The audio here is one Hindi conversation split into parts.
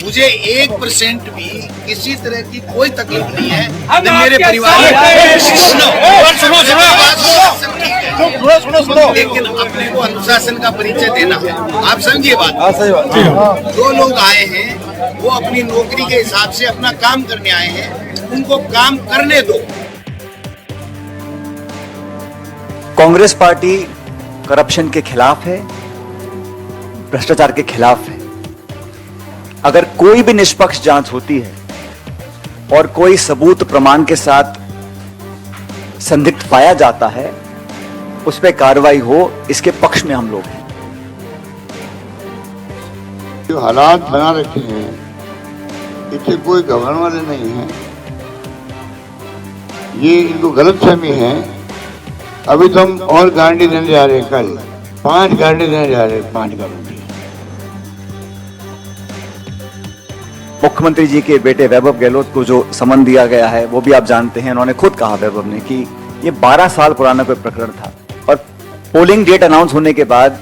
मुझे 1% भी किसी तरह की कोई तकलीफ नहीं है। मेरे परिवार सुनो, लेकिन अपने को अनुशासन का परिचय देना, आप समझिए बात। सही बात। जो लोग आए हैं वो अपनी नौकरी के हिसाब से अपना काम करने आए हैं, उनको काम करने दो। कांग्रेस पार्टी करप्शन के खिलाफ है, भ्रष्टाचार के खिलाफ है। अगर कोई भी निष्पक्ष जांच होती है और कोई सबूत प्रमाण के साथ संदिग्ध पाया जाता है, उस पर कार्रवाई हो, इसके पक्ष में हम लोग हैं। जो हालात बना रखे हैं, इससे कोई घबराने वाले नहीं है। ये इनको गलतफहमी है। अभी तो हम और गारंटी देने जा रहे हैं, कल 5 गारंटी देने जा रहे हैं, 5 गारंटी। मुख्यमंत्री जी के बेटे वैभव गहलोत को जो समन दिया गया है, वो भी आप जानते हैं। उन्होंने खुद कहा, वैभव ने, कि ये 12 साल पुराना कोई प्रकरण था और पोलिंग डेट अनाउंस होने के बाद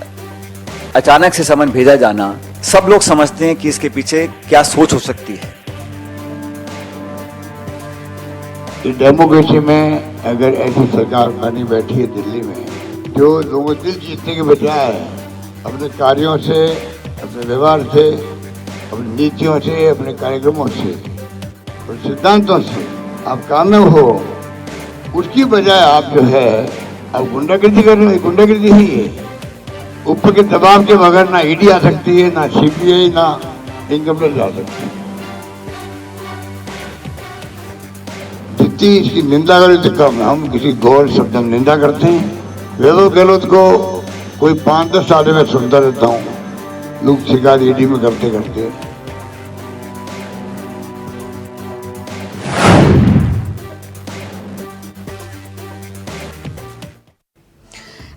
अचानक से समन भेजा जाना, सब लोग समझते हैं कि इसके पीछे क्या सोच हो सकती है। डेमोक्रेसी में अगर ऐसी सरकार बनी बैठी है दिल्ली में, जो लोगों दिल जीतने के बजाय अपने कार्यों से, अपने व्यवहार से, अपनी नीतियों से, अपने कार्यक्रमों से और सिद्धांतों से आप कामयाब हो, उसकी बजाय आप जो है आप गुंडागर्दी कर रहे हैं। गुंडागर्दी ही है। ऊपर के दबाव के बगैर ना ईडी आ सकती है, ना सीबीआई, ना इनकम टैक्स आ सकती है। जितनी इसकी निंदा करें तो कम। हम किसी गौर शब्द में निंदा करते हैं। वैभव गहलोत को कोई 5-10 साल में सुनता रहता हूँ, लोग शिकायत ईडी में करते करते।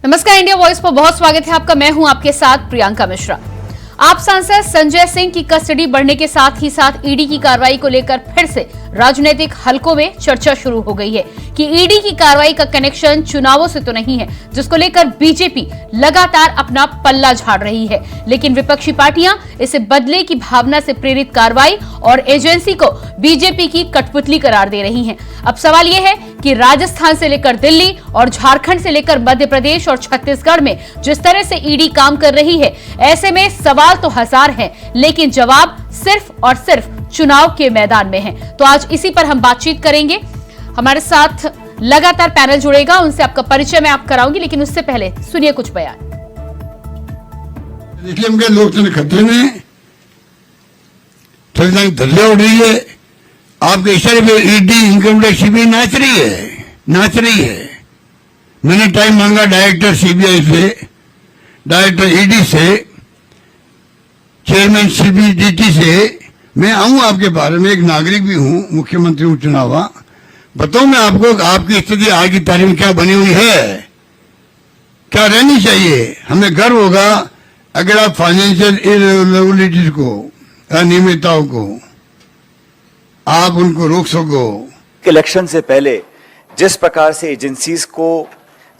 नमस्कार, इंडिया वॉइस पर बहुत स्वागत है आपका। मैं हूं आपके साथ प्रियंका मिश्रा। आप सांसद संजय सिंह की कस्टडी बढ़ने के साथ ही साथ ईडी की कार्रवाई को लेकर फिर से राजनीतिक हलकों में चर्चा शुरू हो गई है कि ईडी की कार्रवाई का कनेक्शन चुनावों से तो नहीं है, जिसको लेकर बीजेपी लगातार अपना पल्ला झाड़ रही है। लेकिन विपक्षी पार्टियां इसे बदले की भावना से प्रेरित कार्रवाई और एजेंसी को बीजेपी की कठपुतली करार दे रही हैं। अब सवाल यह है कि राजस्थान से लेकर दिल्ली और झारखंड से लेकर मध्य प्रदेश और छत्तीसगढ़ में जिस तरह से ईडी काम कर रही है, ऐसे में सवाल तो हजार हैं, लेकिन जवाब सिर्फ और सिर्फ चुनाव के मैदान में है। तो आज इसी पर हम बातचीत करेंगे। हमारे साथ लगातार पैनल जुड़ेगा, उनसे आपका परिचय मैं आप कराऊंगी, लेकिन उससे पहले सुनिए कुछ बयान। देखिए, हम लोकतंत्र खतरे में, संविधान की धज्जियां उड़ रही है। आपके इशारे पे ईडी, इनकम टैक्स, सीबीआई नाच रही है। मैंने टाइम मांगा डायरेक्टर सीबीआई से, डायरेक्टर ईडी से, चेयरमैन सीबीडीटी से। मैं आऊं आपके बारे में, एक नागरिक भी हूं, मुख्यमंत्री हूं चुनावा। बताओ मैं आपको, आपकी स्थिति आज की तारीख में क्या बनी हुई है, क्या रहनी चाहिए। हमें गर्व होगा अगर आप फाइनेंशियल इरेगुलरिटीज को, अनियमितताओं को आप उनको रोक सको। इलेक्शन से पहले जिस प्रकार से एजेंसीज को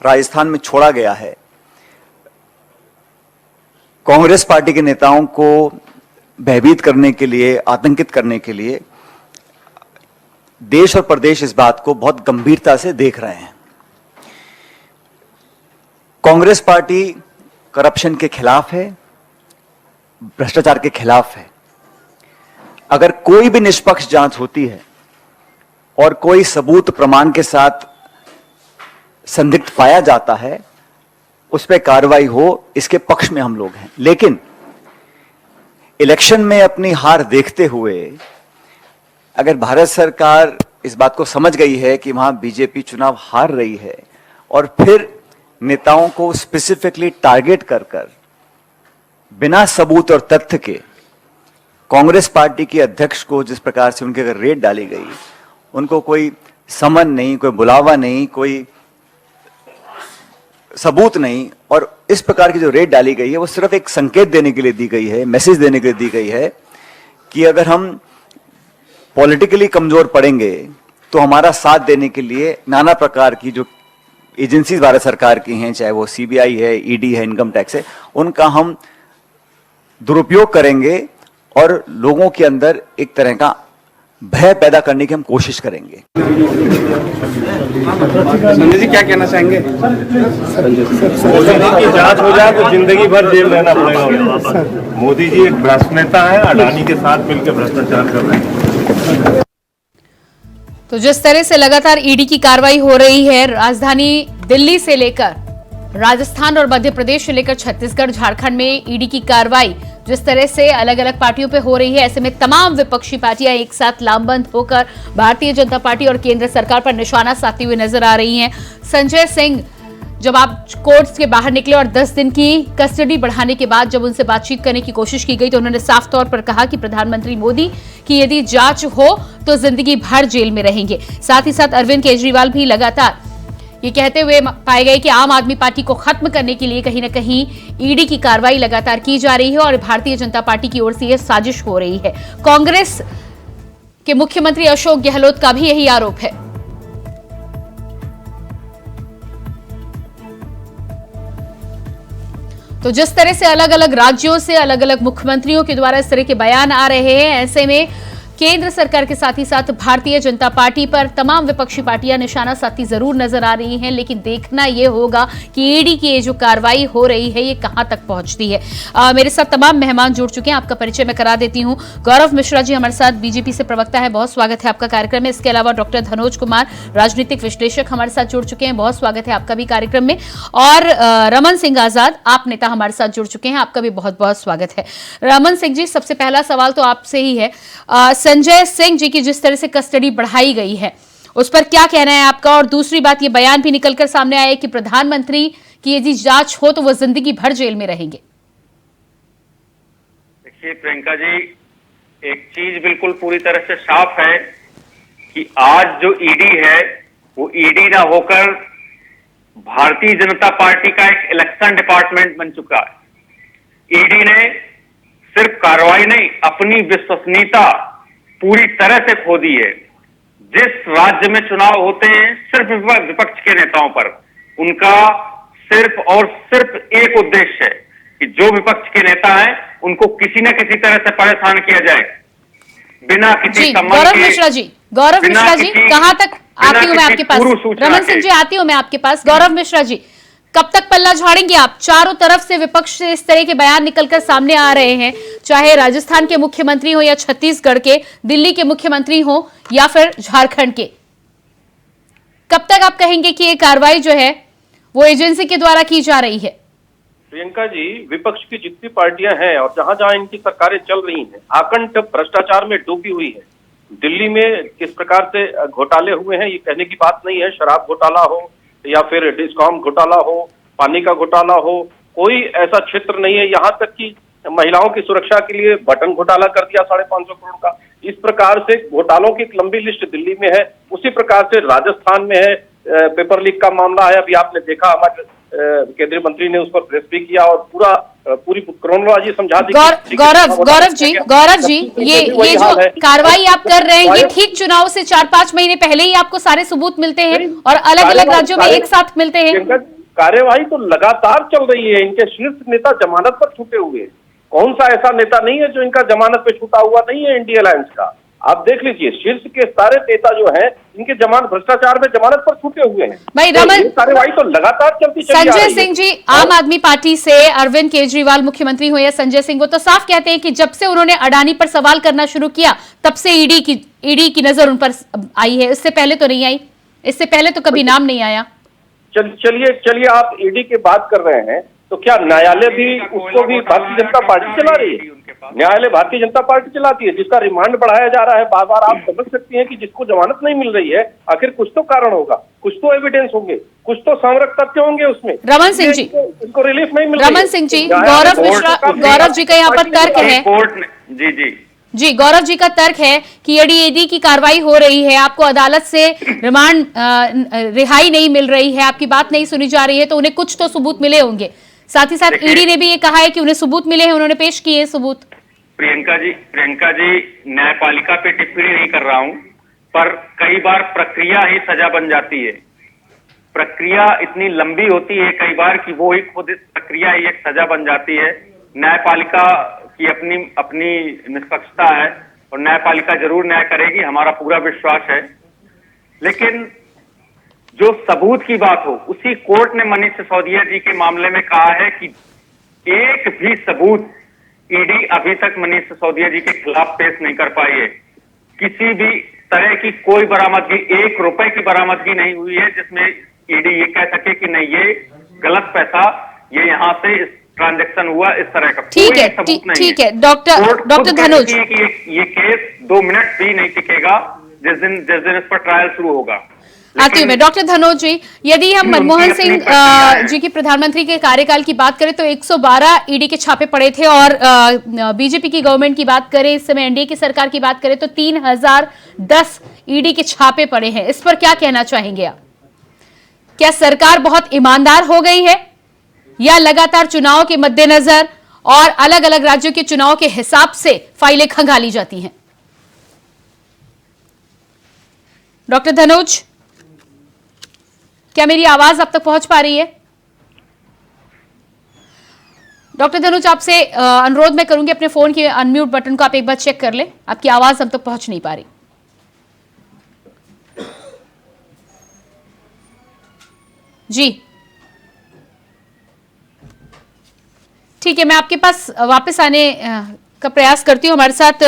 राजस्थान में छोड़ा गया है, कांग्रेस पार्टी के नेताओं को भयभीत करने के लिए, आतंकित करने के लिए, देश और प्रदेश इस बात को बहुत गंभीरता से देख रहे हैं। कांग्रेस पार्टी करप्शन के खिलाफ है, भ्रष्टाचार के खिलाफ है। अगर कोई भी निष्पक्ष जांच होती है और कोई सबूत प्रमाण के साथ संदिग्ध पाया जाता है, उस पर कार्रवाई हो, इसके पक्ष में हम लोग हैं। लेकिन इलेक्शन में अपनी हार देखते हुए अगर भारत सरकार इस बात को समझ गई है कि वहां बीजेपी चुनाव हार रही है और फिर नेताओं को स्पेसिफिकली टारगेट कर बिना सबूत और तथ्य के कांग्रेस पार्टी के अध्यक्ष को जिस प्रकार से उनके अगर रेड डाली गई, उनको कोई समन नहीं, कोई बुलावा नहीं, कोई सबूत नहीं, और इस प्रकार की जो रेड डाली गई है वो सिर्फ एक संकेत देने के लिए दी गई है, मैसेज देने के लिए दी गई है कि अगर हम पॉलिटिकली कमजोर पड़ेंगे तो हमारा साथ देने के लिए नाना प्रकार की जो एजेंसीज भारत सरकार की हैं, चाहे वो सीबीआई है, ईडी है, इनकम टैक्स है, उनका हम दुरुपयोग करेंगे और लोगों के अंदर एक तरह का भय पैदा करने की हम कोशिश करेंगे। संजय जी क्या कहना चाहेंगे? मोदी जी की जांच हो जाए तो जिंदगी भर जेल रहना पड़ेगा। मोदी जी एक भ्रष्ट नेता है, अडानी के साथ मिलकर भ्रष्टाचार कर रहे हैं। तो जिस तरह से लगातार ईडी की कार्रवाई हो रही है, राजधानी दिल्ली से लेकर राजस्थान और मध्य प्रदेश से लेकर छत्तीसगढ़ झारखंड में ईडी की कार्रवाई जिस तरह से अलग अलग पार्टियों पे हो रही है, ऐसे में तमाम विपक्षी पार्टियां एक साथ लामबंद होकर भारतीय जनता पार्टी और केंद्र सरकार पर निशाना साधती हुई नजर आ रही हैं। संजय सिंह जब आप कोर्ट के बाहर निकले और 10 दिन की कस्टडी बढ़ाने के बाद जब उनसे बातचीत करने की कोशिश की गई तो उन्होंने साफ तौर पर कहा कि प्रधानमंत्री मोदी की यदि जांच हो तो जिंदगी भर जेल में रहेंगे। साथ ही साथ अरविंद केजरीवाल भी लगातार ये कहते हुए पाए गए कि आम आदमी पार्टी को खत्म करने के लिए कहीं न कहीं ईडी की कार्रवाई लगातार की जा रही है और भारतीय जनता पार्टी की ओर से यह साजिश हो रही है। कांग्रेस के मुख्यमंत्री अशोक गहलोत का भी यही आरोप है। तो जिस तरह से अलग अलग राज्यों से अलग अलग मुख्यमंत्रियों के द्वारा इस तरह के बयान आ रहे हैं, ऐसे में केंद्र सरकार के साथ ही साथ भारतीय जनता पार्टी पर तमाम विपक्षी पार्टियां निशाना साधती जरूर नजर आ रही हैं, लेकिन देखना यह होगा कि ईडी की ये जो कार्रवाई हो रही है ये कहां तक पहुंचती है। मेरे साथ तमाम मेहमान जुड़ चुके हैं, आपका परिचय मैं करा देती हूं। गौरव मिश्रा जी हमारे साथ बीजेपी से प्रवक्ता है, बहुत स्वागत है आपका कार्यक्रम में। इसके अलावा डॉक्टर धनोज कुमार राजनीतिक विश्लेषक हमारे साथ जुड़ चुके हैं, बहुत स्वागत है आपका भी कार्यक्रम में। और रमन सिंह आजाद आप नेता हमारे साथ जुड़ चुके हैं, आपका भी बहुत बहुत स्वागत है। रमन सिंह जी, सबसे पहला सवाल तो आपसे ही है, संजय सिंह जी की जिस तरह से कस्टडी बढ़ाई गई है उस पर क्या कहना है आपका? और दूसरी बात, ये बयान भी निकलकर सामने आया कि प्रधानमंत्री की यदि जांच हो तो वो जिंदगी भर जेल में रहेंगे। देखिए प्रियंका जी, एक चीज बिल्कुल पूरी तरह से साफ है कि आज जो ईडी है वो ईडी ना होकर भारतीय जनता पार्टी का एक इलेक्शन डिपार्टमेंट बन चुका है। ईडी ने सिर्फ कार्रवाई नहीं, अपनी विश्वसनीयता पूरी तरह से खो दी है। जिस राज्य में चुनाव होते हैं सिर्फ विपक्ष के नेताओं पर उनका सिर्फ और सिर्फ एक उद्देश्य है कि जो विपक्ष के नेता हैं उनको किसी न किसी तरह से परेशान किया जाए बिना किसी संबंध के। गौरव मिश्रा जी कहां तक आती हूं मैं आपके पास। रमन सिंह जी आती हूं मैं आपके पास। गौरव मिश्रा जी, कब तक पल्ला झाड़ेंगे आप? चारों तरफ से विपक्ष से इस तरह के बयान निकलकर सामने आ रहे हैं, चाहे राजस्थान के मुख्यमंत्री हो या छत्तीसगढ़ के, दिल्ली के मुख्यमंत्री हो या फिर झारखंड के। कब तक आप कहेंगे कि ये कार्रवाई जो है वो एजेंसी के द्वारा की जा रही है? प्रियंका जी, विपक्ष की जितनी पार्टियां हैं और जहां जहां इनकी सरकारें चल रही हैं, आकंठ भ्रष्टाचार में डूबी हुई है। दिल्ली में किस प्रकार से घोटाले हुए हैं ये कहने की बात नहीं है। शराब घोटाला हो या फिर डिस्कॉम घोटाला हो, पानी का घोटाला हो, कोई ऐसा क्षेत्र नहीं है। यहाँ तक कि महिलाओं की सुरक्षा के लिए बटन घोटाला कर दिया 550 करोड़ का। इस प्रकार से घोटालों की एक लंबी लिस्ट दिल्ली में है। उसी प्रकार से राजस्थान में है, पेपर लीक का मामला है। अभी आपने देखा हमारे केंद्रीय मंत्री ने उस पर प्रेस भी किया और पूरी क्रोनोलॉजी समझा दी। गौरव जी, ये जो कार्रवाई आप कर रहे हैं ये ठीक चुनाव से 4-5 महीने पहले ही आपको सारे सबूत मिलते हैं और अलग अलग राज्यों में एक साथ मिलते हैं। कार्यवाही तो लगातार चल रही है। इनके शीर्ष नेता जमानत पर छूटे हुए हैं। कौन सा ऐसा नेता नहीं है जो इनका जमानत पे छूटा हुआ नहीं है इंडिया अलायंस का। आप देख लीजिए, शीर्ष के सारे नेता जो हैं इनके जमानत भ्रष्टाचार में जमानत पर छूटे हुए हैं। भाई रमन, कार्यवाही तो लगातार चलती चली संजय सिंह जी, आम आदमी पार्टी से अरविंद केजरीवाल मुख्यमंत्री हो या संजय सिंह, वो तो साफ कहते हैं कि जब से उन्होंने अडानी पर सवाल करना शुरू किया तब से ईडी की नजर उन पर आई है। इससे पहले तो नहीं आई, इससे पहले तो कभी नाम नहीं आया। चलिए आप ईडी की बात कर रहे हैं तो क्या न्यायालय भी उसको भी भारतीय जनता पार्टी चला रही है? न्यायालय भारतीय जनता पार्टी चलाती है, जिसका रिमांड बढ़ाया जा रहा है बार बार। आप समझ सकती हैं कि जिसको जमानत नहीं मिल रही है आखिर कुछ तो कारण होगा, कुछ तो एविडेंस होंगे, कुछ तो सामरक तथ्य होंगे उसमें। रमन सिंह जी, इसको रिलीफ नहीं मिल रही। रमन सिंह जी, गौरव जी का यहाँ पर तर्क है जी, गौरव जी का तर्क है कि यदि ईडी की कार्रवाई हो रही है, आपको अदालत से रिमांड रिहाई नहीं मिल रही है, आपकी बात नहीं सुनी जा रही है, तो उन्हें कुछ तो सबूत मिले होंगे। साथ ही साथ ईडी ने भी ये कहा है कि उन्हें सबूत मिले हैं, उन्होंने पेश किए सबूत। प्रियंका जी, न्यायपालिका पे टिप्पणी नहीं कर रहा हूं, पर कई बार प्रक्रिया ही सजा बन जाती है। प्रक्रिया इतनी लंबी होती है कई बार कि वो ही खुद इस प्रक्रिया ही एक सजा बन जाती है। न्यायपालिका की अपनी अपनी निष्पक्षता है और न्यायपालिका जरूर न्याय करेगी, हमारा पूरा विश्वास है। लेकिन जो सबूत की बात हो, उसी कोर्ट ने मनीष सिसोदिया जी के मामले में कहा है कि एक भी सबूत ईडी अभी तक मनीष सिसोदिया जी के खिलाफ पेश नहीं कर पाई है। किसी भी तरह की कोई बरामदगी, 1 रुपए की बरामदगी नहीं हुई है जिसमें ईडी ये कह सके कि नहीं ये गलत पैसा, ये यहाँ से इस ट्रांजैक्शन हुआ, इस तरह का ठीक है, कोई सबूत नहीं ठीक है। है डॉक्टर धनुज, ये केस 2 मिनट भी नहीं टिकेगा जिस दिन इस पर ट्रायल शुरू होगा। आती हूँ मैं। डॉक्टर धनोज जी, यदि हम मनमोहन सिंह जी की प्रधानमंत्री के कार्यकाल की बात करें तो 112 ईडी के छापे पड़े थे, और बीजेपी की गवर्नमेंट की बात करें, इस समय एनडीए की सरकार की बात करें तो 3010 ईडी के छापे पड़े हैं। इस पर क्या कहना चाहेंगे आप? क्या सरकार बहुत ईमानदार हो गई है, या लगातार चुनाव के मद्देनजर और अलग अलग राज्यों के चुनाव के हिसाब से फाइलें खंगाली जाती हैं? डॉक्टर धनोज, क्या मेरी आवाज अब तक पहुंच पा रही है? डॉक्टर धनुज, आपसे अनुरोध मैं करूंगी अपने फोन के अनम्यूट बटन को आप एक बार चेक कर लें, आपकी आवाज हम तक पहुंच नहीं पा रही। जी ठीक है, मैं आपके पास वापस आने का प्रयास करती हूं। हमारे साथ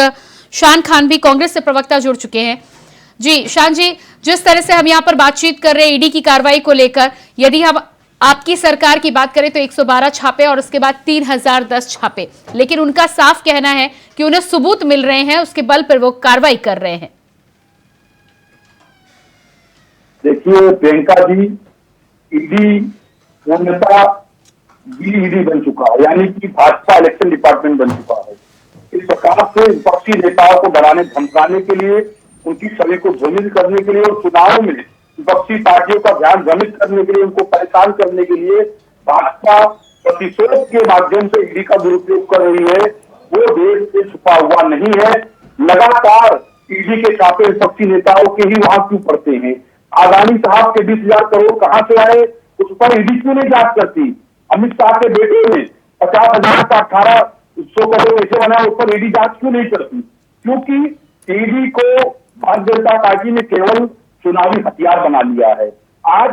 शान खान भी कांग्रेस से प्रवक्ता जुड़ चुके हैं। जी शान जी, जिस तरह से हम यहाँ पर बातचीत कर रहे हैं ईडी की कार्रवाई को लेकर, यदि हम आपकी सरकार की बात करें तो 112 छापे और उसके बाद 3010 छापे, लेकिन उनका साफ कहना है कि उन्हें सबूत मिल रहे हैं, उसके बल पर वो कार्रवाई कर रहे हैं। देखिए प्रियंका जी, ईडी पूर्णतः ईडी बन चुका है, यानी कि भाजपा इलेक्शन डिपार्टमेंट बन चुका है। इस प्रकार से विपक्षी नेताओं को डराने धमकाने के लिए, उनकी छवि को ध्वनित करने के लिए और चुनाव में विपक्षी पार्टियों का ध्यान भ्रमित करने के लिए, उनको परेशान करने के लिए भाजपा प्रतिशोध के माध्यम से ईडी का दुरुपयोग कर रही है। वो देश से छुपा हुआ नहीं है। लगातार ईडी के छापे विपक्षी नेताओं के ही वहां क्यों पड़ते हैं? आदानी साहब के 20,000 करोड़ कहां से आए, उस पर ईडी क्यों नहीं जांच करती? अमित शाह के बेटे ने 50,000 का 1800 करोड़ ऐसे बना, उस पर ईडी जांच क्यों नहीं करती? क्योंकि ईडी को भारतीय जनता पार्टी ने केवल चुनावी हथियार बना लिया है। आज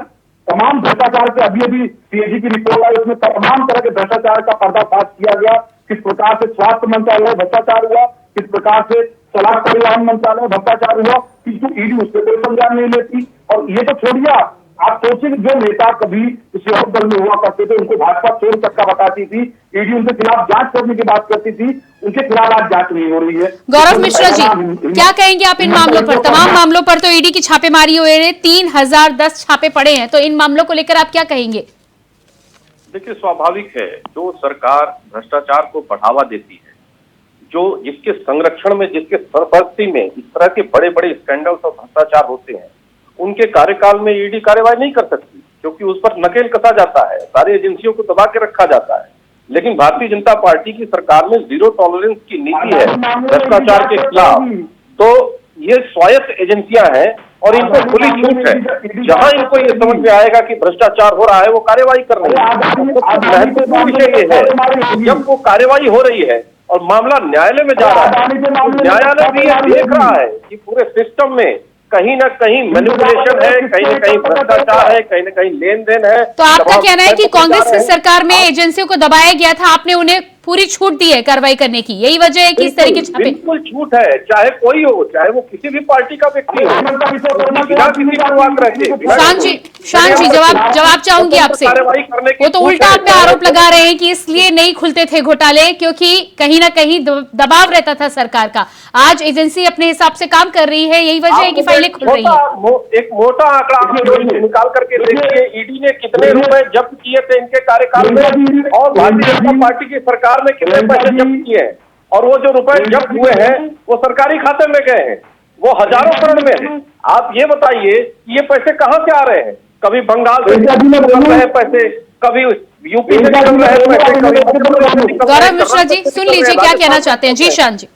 तमाम भ्रष्टाचार के अभी सीएजी की रिपोर्ट आई, उसमें तमाम तरह के भ्रष्टाचार का पर्दाफाश किया गया। किस प्रकार से स्वास्थ्य मंत्रालय भ्रष्टाचार हुआ, किस प्रकार से सड़क परिवहन मंत्रालय भ्रष्टाचार हुआ, किंतु ईडी उस पर कोई संज्ञान नहीं लेती। और ये तो छोड़िए, आप सोचिए जो नेता कभी किसी और दल में हुआ करते थे, उनको भाजपा चोर चक्का बताती थी, ईडी उनके खिलाफ जांच करने की बात करती थी, उनके खिलाफ आज जांच नहीं हो रही है। गौरव मिश्रा जी, क्या कहेंगे आप इन मामलों पर? तमाम मामलों पर तो ईडी की छापेमारी हुई है, 3010 छापे पड़े हैं, तो इन मामलों को लेकर आप क्या कहेंगे? देखिए, स्वाभाविक है, जो सरकार भ्रष्टाचार को बढ़ावा देती है, जो जिसके संरक्षण में, जिसके सरपरस्ती में इस तरह के बड़े बड़े स्कैंडल्स और भ्रष्टाचार होते हैं, उनके कार्यकाल में ईडी कार्रवाई नहीं कर सकती, क्योंकि उस पर नकेल कसा जाता है, सारी एजेंसियों को दबा के रखा जाता है। लेकिन भारतीय जनता पार्टी की सरकार में जीरो टॉलरेंस की नीति है भ्रष्टाचार के खिलाफ, तो ये स्वायत्त एजेंसियां हैं और इनको खुली छूट है। जहां इनको ये समझ में आएगा कि भ्रष्टाचार हो रहा है, वो कार्रवाई कर रही है। महत्वपूर्ण विषय ये है, जब वो कार्रवाई हो रही है और मामला न्यायालय में जा रहा है, न्यायालय भी ये देख रहा है कि पूरे सिस्टम में कहीं ना कहीं मैनिपुलेशन है, कहीं ना कहीं भ्रष्टाचार है, कहीं ना कहीं लेन देन है। तो आपका कहना है कि कांग्रेस की सरकार में एजेंसियों को दबाया गया था, आपने उन्हें पूरी छूट दी है कार्रवाई करने की, यही वजह है कि इस तरह के छापे? बिल्कुल छूट है, चाहे कोई हो, चाहे वो किसी भी पार्टी का व्यक्ति हो, बिना किसी परवाह रखे। शान जी, जवाब चाहूंगी आपसे। वो तो उल्टा आप पे आरोप लगा रहे हैं कि इसलिए नहीं खुलते थे घोटाले, क्योंकि कहीं ना कहीं दबाव रहता था सरकार का। आज एजेंसी अपने हिसाब से काम कर रही है, यही वजह है कि फाइलें खुल रही है। एक मोटा आंकड़ा निकाल करके देखिए, ईडी ने कितने रुपए जब्त किए थे इनके कार्यकाल में, और भारतीय जनता पार्टी की सरकार में कितने पैसे जब्त किए हैं, और वो जो रुपए जब्त हुए हैं वो सरकारी खाते में गए हैं, वो हजारों करोड़ में है। आप ये बताइए कि ये पैसे कहां से आ रहे हैं? कभी बंगाल से निकल रहे पैसे, कभी यूपी से निकल रहे पैसे, कभी। गौरव मिश्रा जी, सुन लीजिए क्या कहना चाहते हैं। जी शान जी।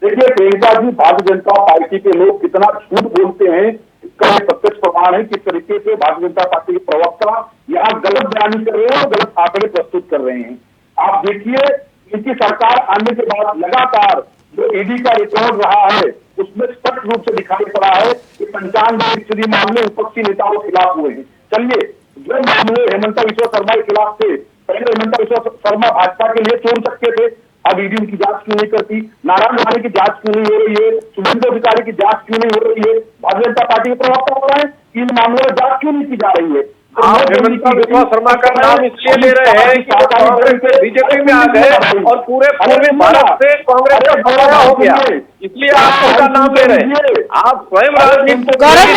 देखिए प्रियंका जी, भारतीय जनता पार्टी के लोग कितना झूठ बोलते हैं इसका प्रत्यक्ष प्रमाण है। किस तरीके से भारतीय जनता पार्टी के प्रवक्ता यहाँ गलत बयानी कर रहे हैं और गलत आंकड़े प्रस्तुत कर रहे हैं। आप देखिए इनकी सरकार आने के बाद लगातार जो ईडी का रिकॉर्ड रहा है उसमें स्पष्ट रूप से दिखाई पड़ा है कि 95% मामले विपक्षी नेताओं के खिलाफ हुए हैं। चलिए, जो मामले हेमंता बिस्वा शर्मा के खिलाफ थे, पहले हेमंता बिस्वा शर्मा भाजपा के लिए छोड़ सकते थे, अब ईडी उनकी जांच क्यों नहीं करती? नारायण राणे की जांच क्यों नहीं हो रही है? शुभेंदु अधिकारी की जांच क्यों नहीं हो रही है? भारतीय जनता पार्टी के प्रवक्ता हो रहे हैं कि इन मामलों में जांच क्यों नहीं की जा रही है? आप हेमंता बिस्वा शर्मा का नाम इसलिए ले रहे हैं कि वो कांग्रेस से बीजेपी में आ गए और पूरे पूर्वी भारत से कांग्रेस का बंटवारा हो गया, इसलिए आप उनका नाम ले रहे हैं। आप स्वयं राजनीति। गौरव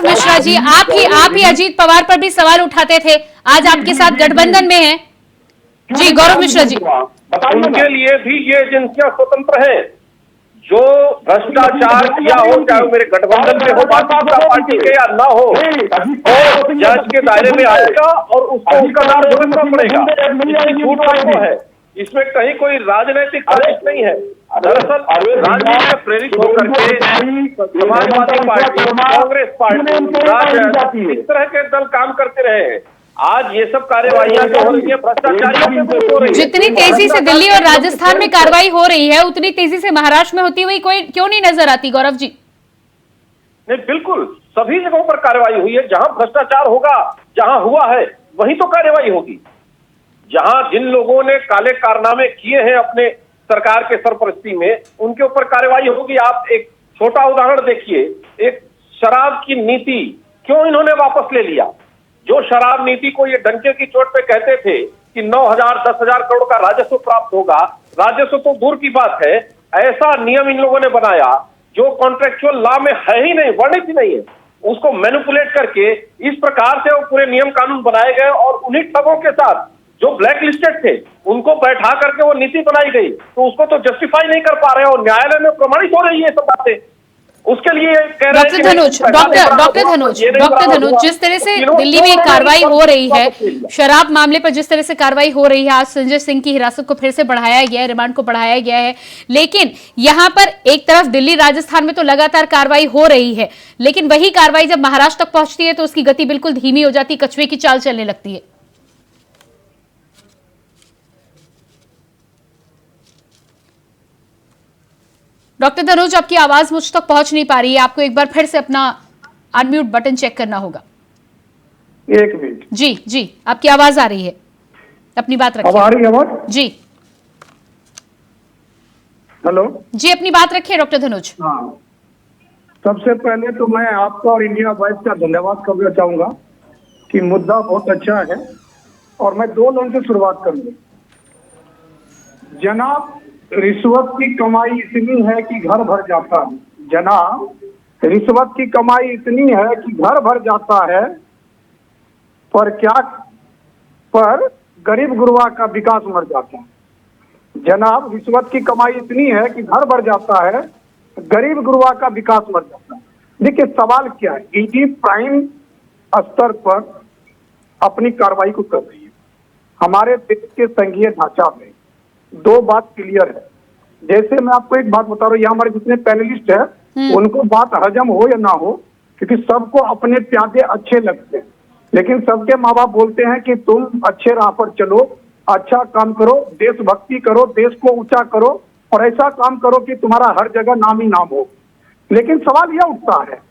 मिश्रा जी, आप ही अजीत पवार पर भी सवाल उठाते थे, आज आपके साथ गठबंधन में हैं। जी गौरव मिश्रा जी, उनके लिए भी ये एजेंसियां स्वतंत्र हैं। जो भ्रष्टाचार किया हो, चाहे मेरे गठबंधन में हो, भारतीय जनता पार्टी के या ना हो, और जज के दायरे में आएगा और उसको उसका नाम भुगतना पड़ेगा। इसकी छूट आपको है, इसमें कहीं कोई राजनीतिक साजिश नहीं है। दरअसल राजनीति में प्रेरित होकर के समाजवादी पार्टी, कांग्रेस पार्टी, राजद, इस तरह के दल काम करते रहे हैं। आज ये सब कार्यवाहियां जो हो रही है भ्रष्टाचारियों के विरुद्ध हो रही है। जितनी तेजी से दिल्ली और राजस्थान में कार्रवाई हो रही है, उतनी तेजी से महाराष्ट्र में होती हुई कोई क्यों नहीं नजर आती? गौरव जी, नहीं, बिल्कुल सभी जगहों पर कार्रवाई हुई है। जहां भ्रष्टाचार होगा, जहां हुआ है, वहीं तो कार्रवाई होगी। जहां जिन लोगों ने काले कारनामे किए हैं अपने सरकार के सरपरस्ती में, उनके ऊपर कार्रवाई होगी। आप एक छोटा उदाहरण देखिए, एक शराब की नीति क्यों इन्होंने वापस ले लिया? जो शराब नीति को ये डंके की चोट पे कहते थे कि 9,000 10,000 करोड़ का राजस्व प्राप्त होगा, राजस्व तो दूर की बात है, ऐसा नियम इन लोगों ने बनाया जो कॉन्ट्रेक्चुअल लॉ में है ही नहीं, वर्णित ही नहीं है। उसको मैनिपुलेट करके इस प्रकार से वो पूरे नियम कानून बनाए गए और उन्हीं ठगों के साथ जो ब्लैक लिस्टेड थे उनको बैठा करके वो नीति बनाई गई। तो उसको तो जस्टिफाई नहीं कर पा रहे और न्यायालय में प्रमाणित हो रही है सब बातें। उसके लिए कह रहे हैं डॉक्टर धनुष, जिस तरह से दिल्ली में कार्रवाई हो रही है, शराब मामले पर जिस तरह से कार्रवाई हो रही है, आज संजय सिंह की हिरासत को फिर से बढ़ाया गया है, रिमांड को बढ़ाया गया है, लेकिन यहां पर एक तरफ दिल्ली राजस्थान में तो लगातार कार्रवाई हो रही है, लेकिन वही कार्रवाई जब महाराष्ट्र तक पहुंचती है तो उसकी गति बिल्कुल धीमी हो जाती, कछुए की चाल चलने लगती है। डॉक्टर धनुष, आपकी आवाज मुझ तक पहुंच नहीं पा रही है, आपको एक बार फिर से अपना अनम्यूट बटन चेक करना होगा। एक मिनट। जी, आपकी आवाज आ रही है, अपनी बात रखिए। अब आ रही है आवाज? जी, हेलो जी, अपनी बात रखिए डॉक्टर धनुष। हाँ, सबसे पहले तो मैं आपका और इंडिया वॉइस का धन्यवाद करना चाहूंगा कि मुद्दा बहुत अच्छा है और मैं 2 लाइन से शुरुआत करूंगा। जनाब, रिश्वत की कमाई इतनी है कि घर भर जाता है। जनाब, रिश्वत की कमाई इतनी है कि घर भर जाता है, पर गरीब गुरबा का विकास मर जाता है। जनाब, रिश्वत की कमाई इतनी है कि घर भर जाता है, गरीब गुरबा का विकास मर जाता है। देखिए सवाल क्या है, ईडी प्राइम स्तर पर अपनी कार्रवाई को कर रही है। हमारे देश के संघीय ढांचा में 2 बात क्लियर है। जैसे मैं आपको एक बात बता रहा हूँ, यहाँ हमारे जितने पैनलिस्ट है उनको बात हजम हो या ना हो, क्योंकि सबको अपने प्यादे अच्छे लगते हैं, लेकिन सबके माँ बाप बोलते हैं कि तुम अच्छे राह पर चलो, अच्छा काम करो, देशभक्ति करो, देश को ऊंचा करो और ऐसा काम करो कि तुम्हारा हर जगह नाम ही नाम हो। लेकिन सवाल यह उठता है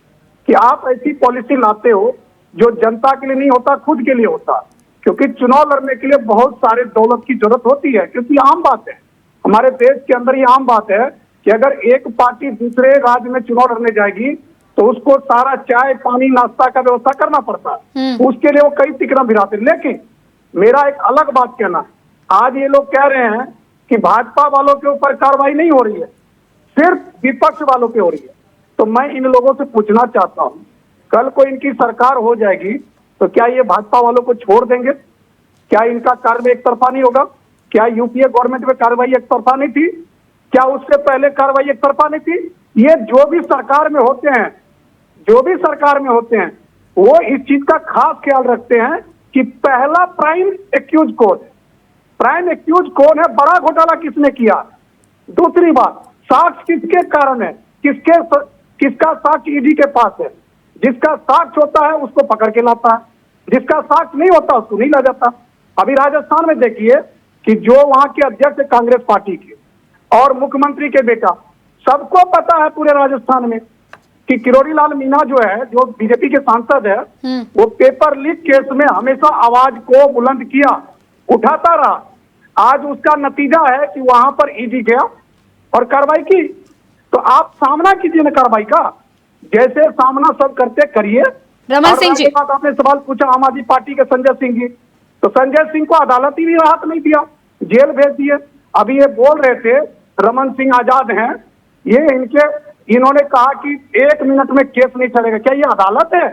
कि आप ऐसी पॉलिसी लाते हो जो जनता के लिए नहीं होता, खुद के लिए होता, क्योंकि चुनाव लड़ने के लिए बहुत सारे दौलत की जरूरत होती है। क्योंकि आम बात है, हमारे देश के अंदर ये आम बात है कि अगर एक पार्टी दूसरे राज्य में चुनाव लड़ने जाएगी तो उसको सारा चाय पानी नाश्ता का व्यवस्था करना पड़ता है, उसके लिए वो कई तिकड़ा भिराते। लेकिन मेरा एक अलग बात कहना है, आज ये लोग कह रहे हैं कि भाजपा वालों के ऊपर कार्रवाई नहीं हो रही है, सिर्फ विपक्ष वालों पे हो रही है। तो मैं इन लोगों से पूछना चाहता हूँ, कल को इनकी सरकार हो जाएगी तो क्या ये भाजपा वालों को छोड़ देंगे? क्या इनका कार्य एक तरफा नहीं होगा? क्या यूपीए गवर्नमेंट में कार्रवाई एक तरफा नहीं थी? क्या उससे पहले कार्रवाई एक तरफा नहीं थी? ये जो भी सरकार में होते हैं वो इस चीज का खास ख्याल रखते हैं कि पहला प्राइम एक्यूज कौन है, प्राइम एक्यूज कौन है, बड़ा घोटाला किसने किया। दूसरी बात, साक्ष्य किसके कारण है, किसका साक्ष्य ईडी के पास है। जिसका साक्ष्य होता है उसको पकड़ के लाता है, जिसका साक्ष्य नहीं होता उसको नहीं ला जाता। अभी राजस्थान में देखिए, कि जो वहां के अध्यक्ष है कांग्रेस पार्टी के और मुख्यमंत्री के बेटा, सबको पता है पूरे राजस्थान में कि किरोड़ी लाल मीणा जो है, जो बीजेपी के सांसद है, वो पेपर लीक केस में हमेशा आवाज को बुलंद किया, उठाता रहा। आज उसका नतीजा है कि वहां पर ईडी गया और कार्रवाई की। तो आप सामना कीजिए ना कार्रवाई का, जैसे सामना सब करते करिए। रमन सिंह जी, आपने सवाल पूछा आम आदमी पार्टी के संजय सिंह जी, तो संजय सिंह को अदालत ही भी राहत नहीं दिया, जेल भेज दिए। अभी ये बोल रहे थे रमन सिंह आजाद हैं, ये इन्होंने कहा कि 1 मिनट में केस नहीं चलेगा। क्या ये अदालत है?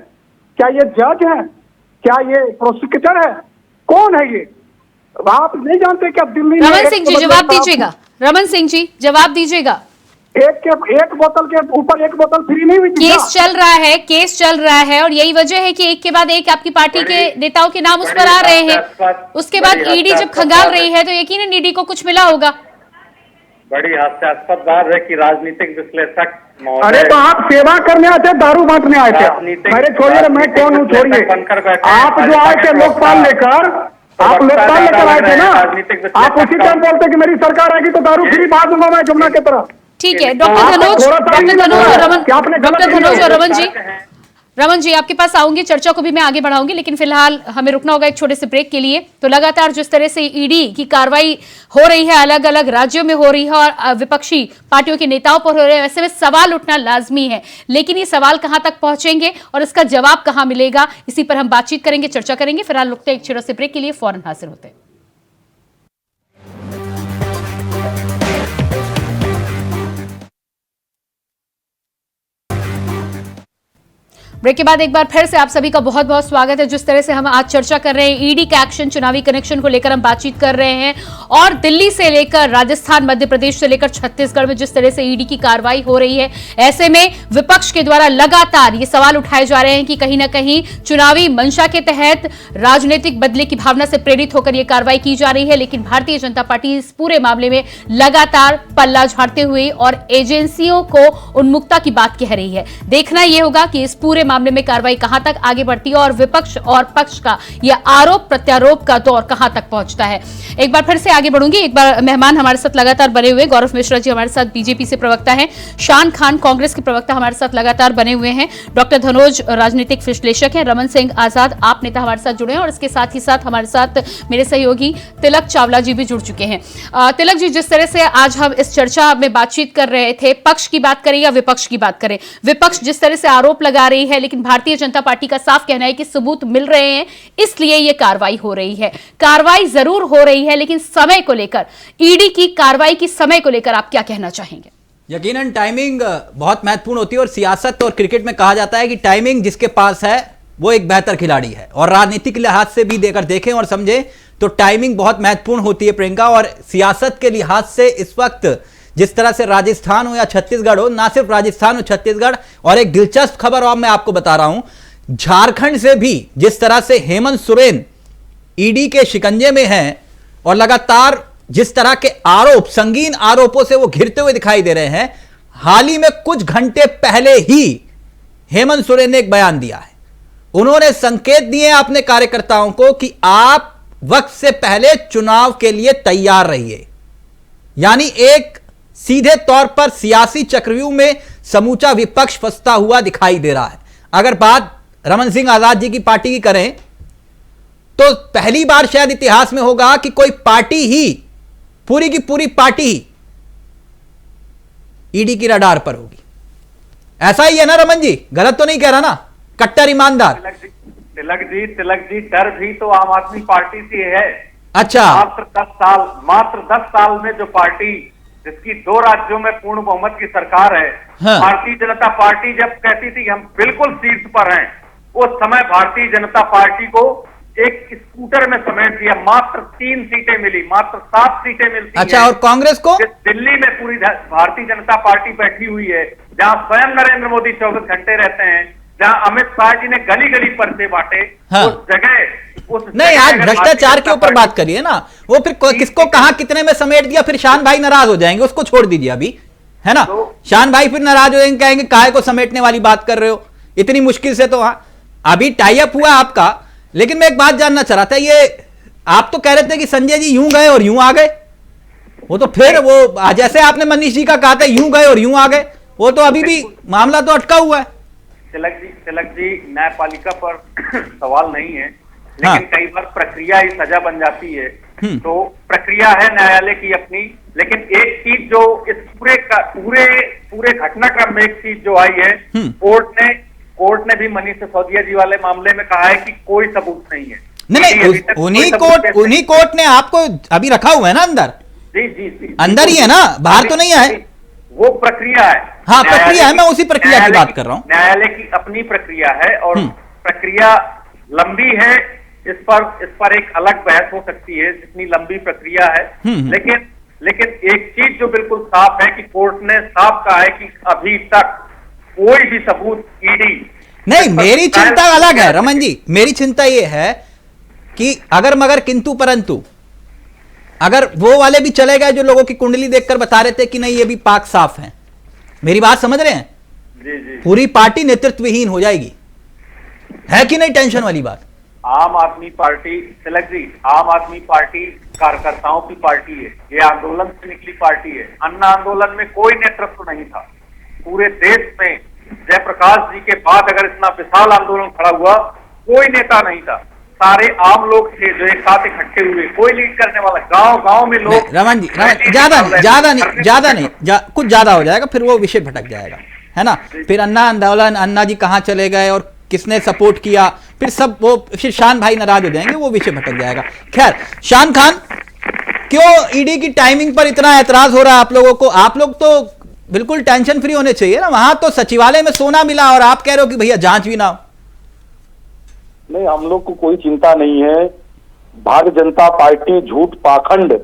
क्या ये जज है? क्या ये प्रोसिक्यूटर है? कौन है ये? आप नहीं जानते क्या दिल्ली में? रमन सिंह जी जवाब दीजिएगा। रमन सिंह जी जवाब दीजिएगा। एक बोतल के ऊपर एक बोतल फ्री नहीं हुई। केस चल रहा है और यही वजह है कि एक के बाद एक आपकी पार्टी के नेताओं के नाम उस पर आ रहे हैं। उसके बाद ईडी जब खंगाल रही है तो यकीनन ईडी को कुछ मिला होगा। बड़ी हास्यास्पद बात है कि राजनीतिक विश्लेषक, अरे तो आप सेवा करने आए थे, दारू बांटने आए थे? अरे छोड़िए, मैं कौन हूँ, छोड़िए। आप जो आए थे लोकपाल लेकर, आप लोकपाल लेकर आए थे ना, आप उसी टाइम बोलते कि मेरी सरकार आएगी तो दारू फ्री बांट दूंगा मैं जमुना की तरह। ठीक है, डॉक्टर धनोज और रमन जी आपके पास आऊंगी, चर्चा को भी मैं आगे बढ़ाऊंगी, लेकिन फिलहाल हमें रुकना होगा एक छोटे से ब्रेक के लिए। तो लगातार जिस तरह से ईडी की कार्रवाई हो रही है, अलग अलग राज्यों में हो रही है और विपक्षी पार्टियों के नेताओं पर हो रहे हैं, ऐसे में सवाल उठना लाजमी है। लेकिन ये सवाल कहां तक पहुंचेंगे और इसका जवाब कहां मिलेगा, इसी पर हम बातचीत करेंगे, चर्चा करेंगे। फिलहाल रुकते हैं एक छोटे से ब्रेक के लिए, फौरन हाजिर होते हैं। ब्रेक के बाद एक बार फिर से आप सभी का बहुत बहुत स्वागत है। जिस तरह से हम आज चर्चा कर रहे हैं ईडी का एक्शन, चुनावी कनेक्शन को लेकर हम बातचीत कर रहे हैं और दिल्ली से लेकर राजस्थान, मध्य प्रदेश से लेकर छत्तीसगढ़ में जिस तरह से ईडी की कार्रवाई हो रही है, ऐसे में विपक्ष के द्वारा लगातार ये सवाल उठाए जा रहे हैं कि कहीं ना कहीं चुनावी मंशा के तहत राजनीतिक बदले की भावना से प्रेरित होकर यह कार्रवाई की जा रही है। लेकिन भारतीय जनता पार्टी इस पूरे मामले में लगातार पल्ला झाड़ते हुए और एजेंसियों को उन्मुक्ता की बात कह रही है। देखना यह होगा कि इस पूरे मामले में कार्रवाई कहां तक आगे बढ़ती है और विपक्ष और पक्ष का यह आरोप प्रत्यारोप का दौर कहां तक पहुंचता है। एक बार फिर से आगे बढ़ूंगी। एक बार मेहमान हमारे साथ लगातार बने हुए, गौरव मिश्रा जी हमारे साथ बीजेपी से प्रवक्ता हैं, शान खान कांग्रेस के प्रवक्ता हमारे साथ लगातार बने हुए हैं, डॉक्टर धनोज राजनीतिक विश्लेषक हैं, रमन सिंह आजाद आप नेता हमारे साथ जुड़े हैं और इसके साथ ही साथ हमारे साथ मेरे सहयोगी तिलक चावला जी भी जुड़ चुके हैं। तिलक जी, जिस तरह से आज हम इस चर्चा में बातचीत कर रहे थे, पक्ष की बात करें या विपक्ष की बात करें, विपक्ष जिस तरह से आरोप लगा रही है, लेकिन भारतीय जनता पार्टी का साफ कहना है कि सबूत मिल रहे हैं, इसलिए यह कार्रवाई हो रही है। कार्रवाई जरूर हो रही है, लेकिन समय को लेकर, ईडी की कार्रवाई की समय को लेकर आप क्या कहना चाहेंगे? यकीनन टाइमिंग बहुत महत्वपूर्ण होती है और सियासत और क्रिकेट में कहा जाता है कि टाइमिंग जिसके पास है वो एक बेहतर खिलाड़ी है। और राजनीतिक लिहाज से भी देकर देखें और समझें तो टाइमिंग बहुत महत्वपूर्ण होती है प्रियंका। और सियासत के लिहाज से इस वक्त जिस तरह से राजस्थान हो या छत्तीसगढ़ हो, ना सिर्फ राजस्थान हो छत्तीसगढ़, और एक दिलचस्प खबर और मैं आपको बता रहा हूं, झारखंड से भी जिस तरह से हेमंत सोरेन ईडी के शिकंजे में हैं और लगातार जिस तरह के आरोप, संगीन आरोपों से वो घिरते हुए दिखाई दे रहे हैं, हाल ही में कुछ घंटे पहले ही हेमंत सोरेन ने एक बयान दिया है। उन्होंने संकेत दिए अपने कार्यकर्ताओं को कि आप वक्त से पहले चुनाव के लिए तैयार रहिए। यानी एक सीधे तौर पर सियासी चक्रव्यूह में समूचा विपक्ष फंसता हुआ दिखाई दे रहा है। अगर बात रमन सिंह आजाद जी की पार्टी की करें तो पहली बार शायद इतिहास में होगा कि कोई पार्टी ही, पूरी की पूरी पार्टी ही ईडी की रडार पर होगी। ऐसा ही है ना रमन जी? गलत तो नहीं कह रहा ना? कट्टर ईमानदार। तिलक जी डर भी तो आम आदमी पार्टी से है। अच्छा, मात्र 10 साल में जो पार्टी जिसकी 2 राज्यों में पूर्ण बहुमत की सरकार है, हाँ। भारतीय जनता पार्टी जब कहती थी हम बिल्कुल शीर्ष पर हैं, उस समय भारतीय जनता पार्टी को एक स्कूटर में समेट दिया। मात्र 3 सीटें मिली, मात्र 7 सीटें मिलती। अच्छा, और कांग्रेस को? दिल्ली में पूरी भारतीय जनता पार्टी बैठी हुई है, जहां स्वयं नरेंद्र मोदी 24 घंटे रहते हैं, जहां अमित शाह जी ने गली गली पर्चे बांटे। हाँ। उस जगह नहीं, आज भ्रष्टाचार के ऊपर बात करिए ना। वो फिर किसको कहां कितने में समेट दिया, फिर शान भाई नाराज हो जाएंगे, उसको छोड़ दीजिए अभी, है ना? शान भाई फिर नाराज हो जाएंगे, कहेंगे काहे को समेटने वाली बात कर रहे हो, इतनी मुश्किल से तो। हाँ, अभी टाई अप हुआ आपका। लेकिन मैं एक बात जानना चाह रहा था, ये आप तो कह रहे थे कि संजय जी यूं गए और यूं आ गए, वो तो फिर वो जैसे आपने मनीष जी का कहा था यूं गए और यूं आ गए, वो तो अभी भी मामला तो अटका हुआ है। तिलक जी न्यायपालिका पर सवाल नहीं है, लेकिन कई बार प्रक्रिया ही सजा बन जाती है। तो प्रक्रिया है न्यायालय की अपनी, लेकिन एक चीज जो इस पूरे घटनाक्रम में एक चीज जो आई है, कोर्ट ने भी मनीष सिसोदिया जी वाले मामले में कहा है कि कोई सबूत नहीं है। नहीं, उन्हीं कोर्ट ने आपको अभी रखा हुआ है ना अंदर। जी अंदर ही है ना, बाहर तो नहीं है। वो प्रक्रिया है। हाँ, प्रक्रिया है, मैं उसी प्रक्रिया की बात कर रहा हूँ। न्यायालय की अपनी प्रक्रिया है और प्रक्रिया लंबी है। इस पर एक अलग बहस हो सकती है, जितनी लंबी प्रक्रिया है। लेकिन एक चीज जो बिल्कुल साफ है कि कोर्ट ने साफ कहा है कि अभी तक कोई भी सबूत ईडी नहीं। मेरी चिंता अलग है रमन जी, मेरी चिंता यह है कि अगर मगर किंतु परंतु अगर वो वाले भी चले गए जो लोगों की कुंडली देखकर बता रहे थे कि नहीं ये भी पाक साफ है, मेरी बात समझ रहे हैं? जी। पूरी पार्टी नेतृत्वहीन हो जाएगी, है कि नहीं? टेंशन वाली बात। आम आदमी पार्टी, तिलक जी, आम आदमी पार्टी कार्यकर्ताओं की पार्टी है, ये आंदोलन से निकली पार्टी है। अन्ना आंदोलन में कोई नेतृत्व नहीं था पूरे देश में। जयप्रकाश जी के बाद अगर इतना विशाल आंदोलन खड़ा हुआ, कोई नेता नहीं था, सारे आम लोग थे जो एक साथ इकट्ठे हुए, कोई लीड करने वाला। गांव में लोग। रमन जी, ज्यादा नहीं, कुछ ज्यादा हो जाएगा, फिर वो विषय भटक जाएगा, है ना? फिर अन्ना आंदोलन, अन्ना जी कहाँ चले गए और किसने सपोर्ट किया, फिर शान भाई नाराज हो जाएंगे, वो विषय भटक जाएगा। खैर, शान खान, क्यों ईडी की टाइमिंग पर इतना एतराज हो रहा है आप लोगों को? आप लोग तो बिल्कुल टेंशन फ्री होने चाहिए ना। वहां तो सचिवालय में सोना मिला और आप कह रहे हो कि भैया जांच भी ना हो। नहीं, हम लोग को कोई चिंता नहीं है। भारतीय जनता पार्टी झूठ, पाखंड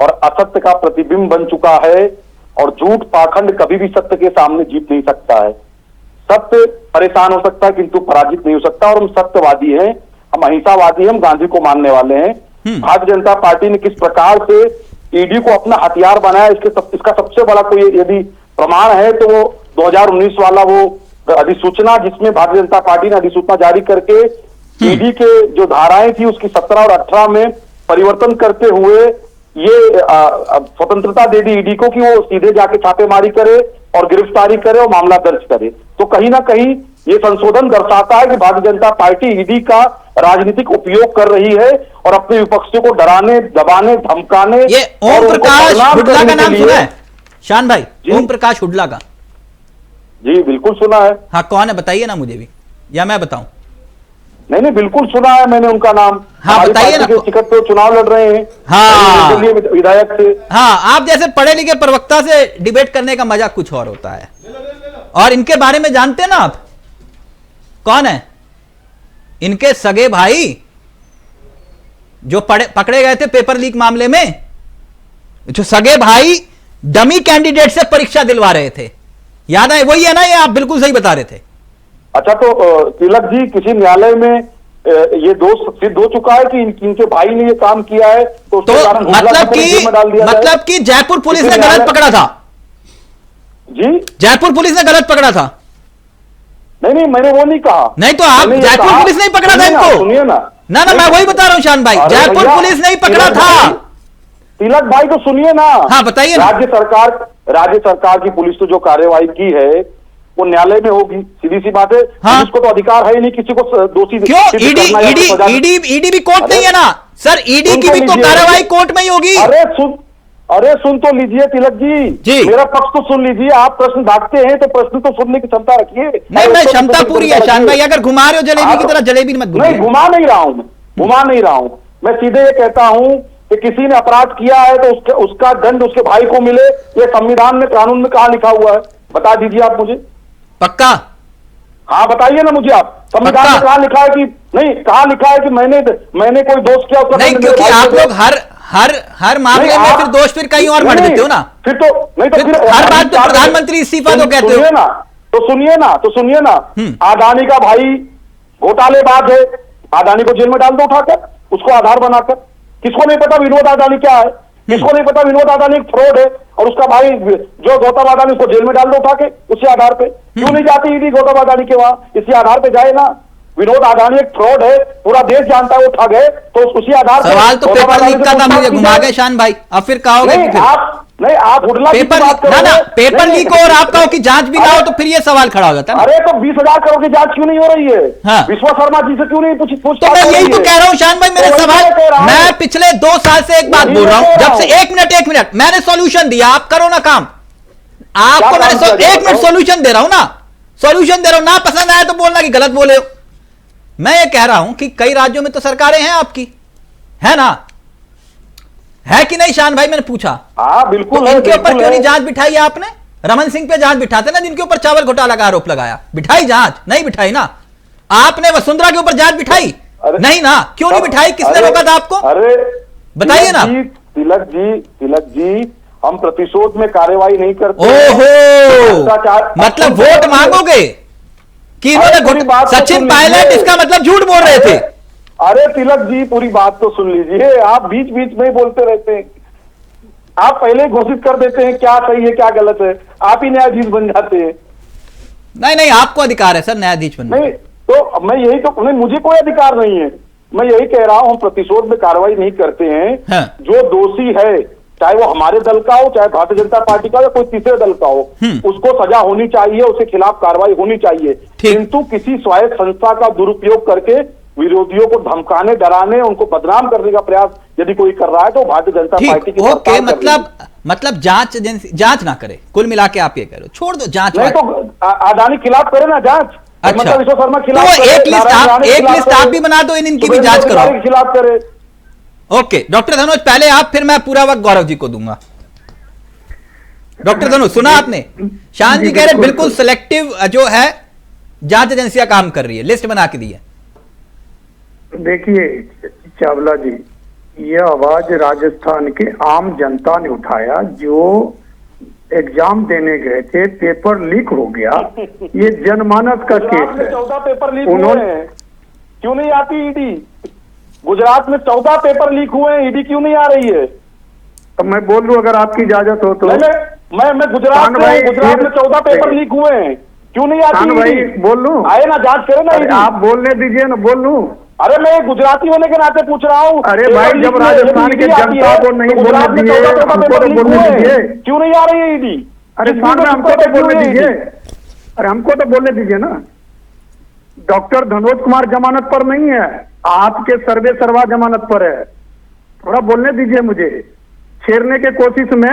और असत्य का प्रतिबिंब बन चुका है और झूठ पाखंड कभी भी सत्य के सामने जीत नहीं सकता है। सत्य परेशान हो सकता है किंतु पराजित नहीं हो सकता, और हम सत्यवादी हैं, हम अहिंसावादी हैं, हम गांधी को मानने वाले हैं। भारतीय जनता पार्टी ने किस प्रकार से ईडी को अपना हथियार बनाया, इसका सबसे बड़ा कोई यदि प्रमाण है तो वो 2019 वाला वो अधिसूचना, जिसमें भारतीय जनता पार्टी ने अधिसूचना जारी करके ईडी के जो धाराएं थी उसकी 17 और 18 में परिवर्तन करते हुए ये स्वतंत्रता दे दी ईडी को कि वो सीधे जाके छापेमारी करे और गिरफ्तारी करे और मामला दर्ज करे। तो कहीं ना कहीं ये संशोधन दर्शाता है कि भारतीय जनता पार्टी ईडी का राजनीतिक उपयोग कर रही है और अपने विपक्षियों को डराने, दबाने, धमकाने। ये ओम प्रकाश हुड्डला का नाम सुना है शान भाई? ओम प्रकाश हुड्डला का? जी बिल्कुल सुना है। हाँ, कौन है बताइए ना मुझे भी, या मैं बताऊं? नहीं, बिल्कुल सुना है मैंने उनका नाम। हाँ, बताइए ना। टिकट पे चुनाव लड़ रहे हैं। हाँ, विधायक से। हाँ, आप जैसे पढ़े लिखे प्रवक्ता से डिबेट करने का मजा कुछ और होता है। और इनके बारे में जानते हैं ना आप कौन है? इनके सगे भाई जो पकड़े गए थे पेपर लीक मामले में, जो सगे भाई डमी कैंडिडेट से परीक्षा दिलवा रहे थे, याद है? वही है ना? ये आप बिल्कुल सही बता रहे थे। अच्छा, तो तिलक जी, किसी न्यायालय में ये दोष सिद्ध हो चुका है कि इनके भाई ने ये काम किया है, तो मतलब कि जयपुर पुलिस ने गलत पकड़ा था? जी, जयपुर पुलिस ने गलत पकड़ा था? नहीं, मैंने वो नहीं कहा। नहीं तो आप, जयपुर पुलिस नहीं पकड़ा था इनको? सुनिए ना, मैं वही बता रहा हूं शान भाई, जयपुर पुलिस नहीं पकड़ा था। तिलक भाई तो सुनिए ना। हाँ, बताइए। राज्य सरकार की पुलिस तो जो कार्यवाही की है वो न्यायालय में होगी, सीधी सी बात है। हाँ? पुलिस को तो अधिकार है ही नहीं किसी को दोषी। क्यों? ईडी भी कोर्ट नहीं है ना सर? ईडी की भी तो कार्रवाई कोर्ट में ही होगी। अरे सुन तो लीजिए तिलक जी, मेरा पक्ष तो सुन लीजिए। आप प्रश्न भागते हैं तो प्रश्न तो सुनने की क्षमता रखिए। नहीं, मैं क्षमता पूरी है शान भाई, अगर घुमा रहे हो जलेबी की तरह जलेबी मत घुमाइए। नहीं, घुमा नहीं रहा हूं मैं सीधे ये कहता हूं कि किसी ने अपराध किया है तो उसका दंड उसके भाई को मिले। ये संविधान में, कानून में कहां लिखा हुआ है? बता दीजिए आप मुझे। पक्का? हाँ, बताइए ना मुझे आप। संविधान में कहां लिखा है कि नहीं, कहां लिखा है कि मैंने कोई दोष किया? नहीं, क्योंकि आप लोग हर मामले में फिर दोष फिर कहीं और भर देते हो ना। फिर तो नहीं तो फिर हर बात तो प्रधानमंत्री इस्तीफा तो कहते हो ना। तो सुनिए ना, अदानी का भाई घोटालेबाज है, अदानी को जेल में डाल दो उठाकर, उसको आधार बनाकर। किसको नहीं पता विनोद अदानी क्या है? किसको नहीं पता विनोद अदानी फ्रॉड है और उसका भाई जो गौतम अदानी, उसको जेल में डाल दो उठा के, उसी आधार पे। क्यों नहीं जाती ईडी गौतम अदानी के वहां? इसी आधार पे जाए ना। विनोद अदानी एक फ्रॉड है, पूरा देश जानता है वो ठग है, तो उसी आधार पर सवाल तो पेपर लीक का था, मुझे घुमा गए शान भाई। अब फिर कहोगे कि आप हुडला की पेपर बात करो ना पेपर लीक हो और आप कहो कि जांच भी ना हो, तो फिर ये सवाल खड़ा हो जाता है। अरे तो 20,000 करोड़ की जांच क्यों नहीं हो रही है? हाँ। विश्वा शर्मा जी से क्यों नहीं पूछ? तो मैं यही तो कह रहा हूं शान भाई, मेरे सवाल, मैं पिछले 2 साल से एक बात बोल रहा हूं, जब से एक मिनट मैंने सॉल्यूशन दिया, आप करो ना काम। आपको मैंने 1 मिनट सॉल्यूशन दे रहा हूं ना, सॉल्यूशन दे रहा हूं ना, पसंद आया तो बोलना कि गलत बोले हो। मैं ये कह रहा हूं कि कई राज्यों में तो सरकारें हैं आपकी, है ना, है कि नहीं शान भाई? मैंने पूछा। हाँ बिल्कुल तो इनके ऊपर क्यों नहीं जांच बिठाई है आपने? रमन सिंह पे जांच बिठाते ना, जिनके ऊपर चावल घोटाला का आरोप लगाया, बिठाई जांच? नहीं बिठाई ना। आपने वसुंधरा के ऊपर जांच बिठाई? नहीं ना। क्यों नहीं बिठाई? किसने रोका था आपको? अरे बताइए ना। तिलक जी, हम प्रतिशोध में कार्रवाई नहीं करते। ओहो, मतलब वोट मांगोगे कि इन्होंने सचिन पायलट, इसका मतलब झूठ बोल रहे थे? अरे तिलक जी, पूरी बात तो सुन लीजिए, आप बीच बीच में ही बोलते रहते हैं। आप पहले घोषित कर देते हैं क्या सही है क्या गलत है, आप ही न्यायाधीश बन जाते हैं। नहीं, आपको अधिकार है सर न्यायाधीश बनने। नहीं तो मैं यही तो नहीं, मुझे कोई अधिकार नहीं है। मैं यही कह रहा हूं, हम प्रतिशोध में कार्रवाई नहीं करते हैं। हाँ। जो दोषी है, चाहे वो हमारे दल का हो, चाहे भारतीय जनता पार्टी का, या कोई तीसरे दल का हो, उसको सजा होनी चाहिए, उसके खिलाफ कार्रवाई होनी चाहिए। किंतु किसी स्वायत्त संस्था का दुरुपयोग करके विरोधियों को धमकाने, डराने, उनको बदनाम करने का प्रयास यदि कोई कर रहा है तो भारतीय जनता पार्टी की ओके, मतलब जांच ना करे, कुल मिला के आप ये कह रहे हो, छोड़ दो जांच। नहीं तो अदानी खिलाफ करे ना जांच। अच्छा, मतलब विश्व शर्मा खिलाफ तो एक लिस्ट आप भी बना दो, इनकी भी जांच करो, खिलाफ करे। ओके डॉक्टर धनोज पहले आप, फिर मैं पूरा वक्त गौरव जी को दूंगा। डॉक्टर धनोज सुना आपने? शान जी कह रहे बिल्कुल सिलेक्टिव जो है जांच एजेंसियां काम कर रही है, लिस्ट बना के दी है। देखिए चावला जी, यह आवाज राजस्थान के आम जनता ने उठाया, जो एग्जाम देने गए थे, पेपर लीक हो गया। ये जनमानस का केस है। 14 पेपर लीक हुए हैं, क्यों नहीं आती ईडी? गुजरात में 14 पेपर लीक हुए हैं, ईडी क्यों नहीं आ रही है? अब मैं बोल लूं अगर आपकी इजाजत हो तो। मैं गुजरात में 14 पेपर लीक हुए हैं, क्यों नहीं आती ईडी? बोल लूं? आए ना, जांच करें ना। आप बोलने दीजिए ना, बोल लूं? अरे मैं गुजराती होने के नाते पूछ रहा हूँ। अरे भाई, जब राजस्थान के जनता को नहीं बोलने दिए, हमको तो बोलने दीजिए। क्यों नहीं आ रही है ईडी? अरे सामने हमको तो बोलने दीजिए। अरे हमको तो बोलने दीजिए ना। डॉक्टर धनोज कुमार जमानत पर नहीं है, आपके सर्वे सर्वा जमानत पर है। थोड़ा बोलने दीजिए मुझे। छेड़ने के कोशिश में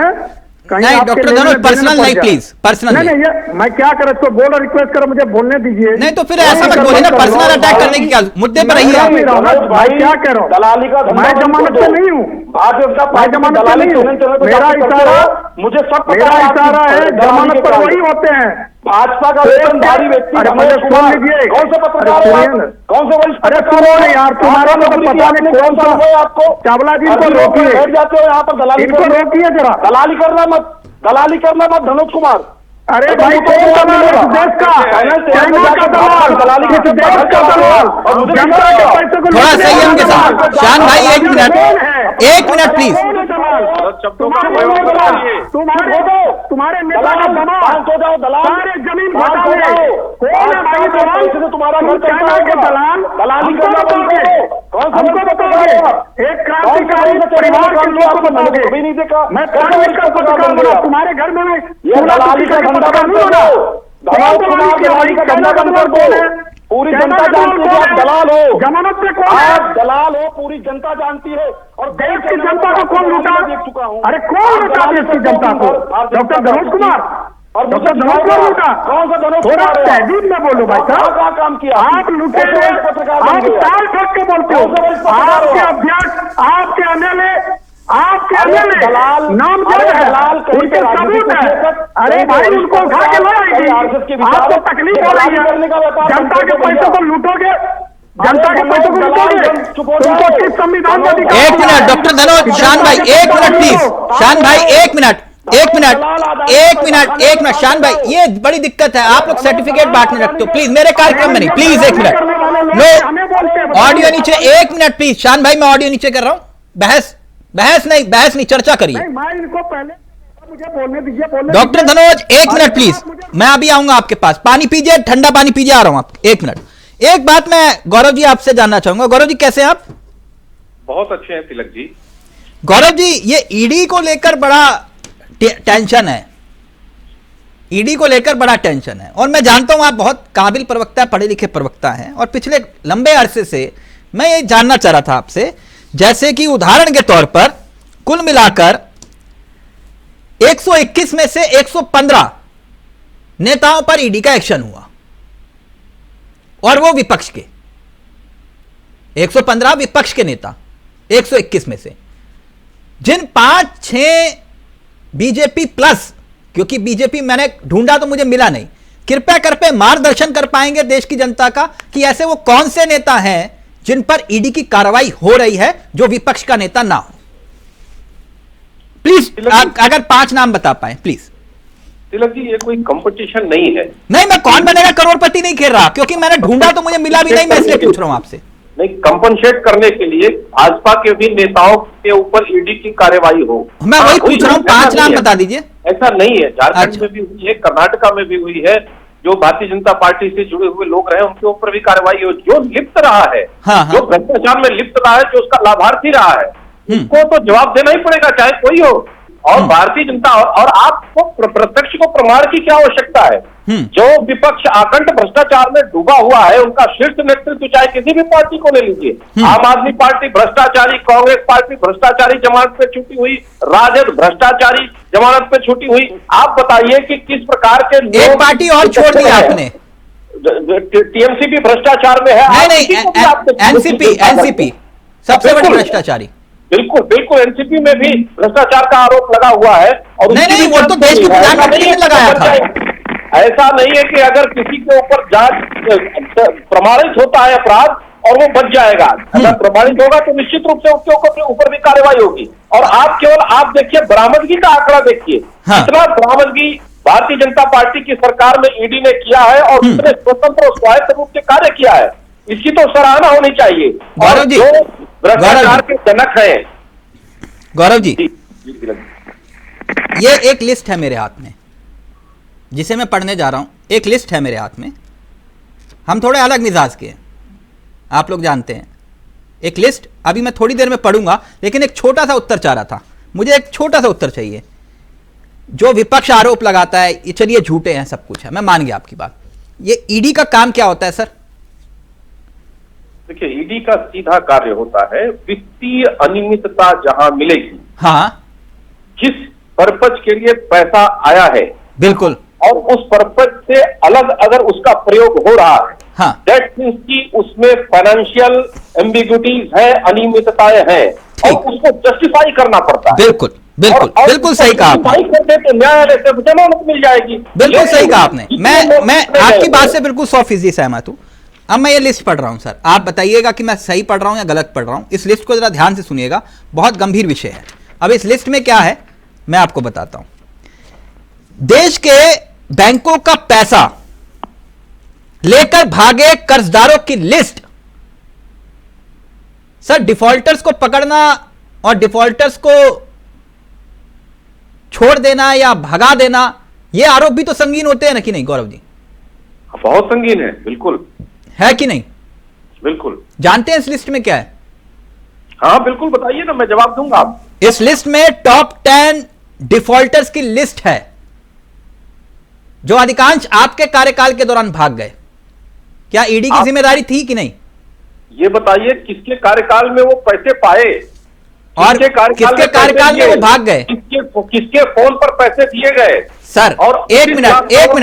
नहीं डॉक्टर धनोज, पर्सनल नहीं प्लीज, पर्सनल नहीं। ये मैं क्या करूं? इसको बोल और रिक्वेस्ट करो, मुझे बोलने दीजिए। नहीं तो फिर ऐसा मत बोलिए ना, पर्सनल अटैक करने की क्या, मुद्दे पर रहिए। भाई क्या कह रहा हूँ, दलाली का मैं जमानत पे नहीं हूँ, मैं जमानत पे नहीं हूँ। मेरा इशारा, मुझे सब मेरा इशारा है, जमानत पर वही होते हैं। भाजपा का वेतनधारी व्यक्ति अरे मुझे सुन लीजिए, कौन से पत्रकार, कौन से वरिष्ठ? अरे सुनो यार, तुम्हारा तो पता नहीं कौन सा है आपको। चावला जी को रोकिए, बैठ जाते हो यहाँ पर दलाली, इनको रोकिए जरा। दलाली करना मत, दलाली करना मत धनोज कुमार। अरे भाई कौन दलाल है देश का? चाइना का दलाल, दलाली किस देश का दलाल? जनता के पैसे को थोड़ा संयम के साथ शान भाई, एक मिनट प्लीज। तुम्हारे नेता का दलाल, सारे जमीन घोटाले, कौन है भाई दलाल? तुम्हारा चाइना के दलाल, हमको बताओगे, हमको बताओगे? एक क्रांतिकारी परिवार के लोग को बताओगे? मैं कार्मिक का पत्रकार बना, तुम्हारे घर में दलाली का धंधा बंद कर दो। पूरी जनता जानती है आप दलाल हो। जमानत पे कौन है? आप दलाल हो, पूरी जनता जानती है। और देश की जनता को कौन लूटा? अरे कौन लूटा देश की जनता को? डॉक्टर धनोज कुमार, और डॉक्टर धनोज कुमार लूटा? कौन सा धनोज? थोड़ा तहजीब में बोलो भाई साहब। क्या काम किया? आप लूटे, आप ताल ठोक के बोलते हो। आपके अध्यक्ष, आपके एमएलए, आपके एमएलए दलाल नामजद है, उनके सबूत है। अरे भाई उनको उठा के लो आएगी। आपको तकलीफ हो रही है, जनता के पैसों को लूटोगे, जनता के पैसों को लूटोगे, तुमको किस संविधान का अधिकार? एक मिनट डॉक्टर धनोज, शान भाई एक मिनट प्लीज, शान भाई एक मिनट शान भाई, ये बड़ी दिक्कत है, आप लोग सर्टिफिकेट बांटने रखते हो, प्लीज मेरे कार्यक्रम में नहीं, प्लीज एक मिनट, नो ऑडियो नीचे, एक मिनट प्लीज शान भाई, मैं ऑडियो नीचे कर रहा हूं। बहस नहीं, चर्चा करिए। इनको पहले मुझे बोलने दीजिए। डॉक्टर धनोज एक मिनट प्लीज, मैं अभी आऊंगा आपके पास, पानी पीजिए, ठंडा पानी पीजिए, आ रहा हूं आप, एक एक बात मैं गौरव जी आपसे जानना चाहूंगा। गौरव जी कैसे हैं आप? बहुत अच्छे हैं तिलक जी। गौरव जी, ये ईडी को लेकर बड़ा टेंशन है, ईडी को लेकर बड़ा टेंशन है, और मैं जानता हूं आप बहुत काबिल प्रवक्ता, पढ़े लिखे प्रवक्ता हैं, और पिछले लंबे अरसे से मैं ये जानना चाह रहा था आपसे, जैसे कि उदाहरण के तौर पर कुल मिलाकर 121 में से 115 नेताओं पर ईडी का एक्शन हुआ, और वो विपक्ष के 115 विपक्ष के नेता 121 में से, जिन 5-6 बीजेपी प्लस, क्योंकि बीजेपी मैंने ढूंढा तो मुझे मिला नहीं, कृपया करके मार्गदर्शन कर पाएंगे देश की जनता का कि ऐसे वो कौन से नेता हैं जिन पर ईडी की कार्रवाई हो रही है जो विपक्ष का नेता ना हो? प्लीज अगर 5 नाम बता पाए प्लीज। तिलक जी, ये कोई कंपटीशन नहीं है। नहीं, मैं कौन बनेगा करोड़पति नहीं खेल रहा, क्योंकि मैंने ढूंढा तो मुझे मिला भी नहीं, मैं इसलिए पूछ रहा हूं आपसे। नहीं, कंपनसेट करने के लिए भाजपा के भी नेताओं के ऊपर ईडी की कार्रवाई हो, मैं वही पूछ रहा हूं, 5 नाम बता दीजिए। ऐसा नहीं है, झारखंड अच्छा। में भी हुई है, कर्नाटका में भी हुई है, जो भारतीय जनता पार्टी से जुड़े हुए लोग रहे उनके ऊपर भी कार्रवाई हो। जो लिप्त रहा है, हाँ, हाँ। जो भ्रष्टाचार में लिप्त रहा है, जो उसका लाभार्थी रहा है, उसको तो जवाब देना ही पड़ेगा, चाहे कोई हो। और भारतीय जनता और आपको प्रत्यक्ष को प्रमाण की क्या आवश्यकता है? जो विपक्ष आकंठ भ्रष्टाचार में डूबा हुआ है, उनका शीर्ष नेतृत्व चाहे किसी भी पार्टी को ले लीजिए, आम आदमी पार्टी भ्रष्टाचारी, कांग्रेस पार्टी भ्रष्टाचारी जमानत पे छूटी हुई, राजद भ्रष्टाचारी जमानत पे छूटी हुई। आप बताइए कि किस प्रकार के एक पार्टी और छोड़ दी आपने, टीएमसी भी भ्रष्टाचार में है। एनसीपी सबसे बड़ी भ्रष्टाचारी। बिल्कुल एनसीपी में भी भ्रष्टाचार का आरोप लगा हुआ है। और नहीं, वो तो देश के प्रधानमंत्री ने लगाया था। ऐसा नहीं है कि अगर किसी के ऊपर जांच प्रमाणित होता है अपराध और वो बच जाएगा, अगर प्रमाणित होगा तो निश्चित रूप से उसके ऊपर भी कार्रवाई होगी। और आप देखिए बरामदगी का आंकड़ा देखिए, कितना बरामदगी भारतीय जनता पार्टी की सरकार में ईडी ने किया है और कितने स्वतंत्र और स्वायत्त रूप से कार्य किया है, इसकी तो सराहना होनी चाहिए। और जो भ्रष्टाचार के जनक है गौरव जी, ये एक लिस्ट है मेरे हाथ में जिसे मैं पढ़ने जा रहा हूं, एक लिस्ट है मेरे हाथ में। हम थोड़े अलग मिजाज के हैं, आप लोग जानते हैं। एक लिस्ट अभी मैं थोड़ी देर में पढ़ूंगा, लेकिन एक छोटा सा उत्तर चाह रहा था, मुझे एक छोटा सा उत्तर चाहिए। जो विपक्ष आरोप लगाता है ये चलिए झूठे हैं, सब कुछ है, मैं मान गया आपकी बात। ये ईडी का काम क्या होता है सर? देखिए, ईडी का सीधा कार्य होता है वित्तीय अनियमितता जहां मिलेगी, हाँ, जिस पर्पज के लिए पैसा आया है, बिल्कुल, और उस पर्पज से अलग अगर उसका प्रयोग हो रहा है, हाँ, दैट मीन्स कि उसमें फाइनेंशियल एम्बिग्यूटीज है, अनियमितताएं हैं, और उसको जस्टिफाई करना पड़ता है। बिल्कुल बिल्कुल सही कहा आपने, करते तो न्यायालय से जमानत मिल जाएगी। बिल्कुल सही कहा आपने, मैं आपकी बात से बिल्कुल 100% सहमत हूं। अब मैं ये लिस्ट पढ़ रहा हूं सर, आप बताइएगा कि मैं सही पढ़ रहा हूं या गलत पढ़ रहा हूं। इस लिस्ट को जरा ध्यान से सुनिएगा, बहुत गंभीर विषय है। अब इस लिस्ट में क्या है मैं आपको बताता हूं। देश के बैंकों का पैसा लेकर भागे कर्जदारों की लिस्ट। सर, डिफॉल्टर्स को पकड़ना और डिफॉल्टर्स को छोड़ देना या भगा देना, ये आरोप भी तो संगीन होते हैं ना कि नहीं गौरव जी? बहुत संगीन है, बिल्कुल है कि नहीं? बिल्कुल। जानते हैं इस लिस्ट में क्या है? हाँ बिल्कुल, बताइए ना, मैं जवाब दूंगा। आप इस लिस्ट में टॉप 10 डिफॉल्टर्स की लिस्ट है जो अधिकांश आपके कार्यकाल के दौरान भाग गए। क्या ईडी की जिम्मेदारी थी कि नहीं? ये बताइए किसके कार्यकाल में वो पैसे पाए और किसके कार्यकाल में वो भाग गए? किसके फोन पर पैसे दिए गए? सर, और एक मिनट मैं आपसे एक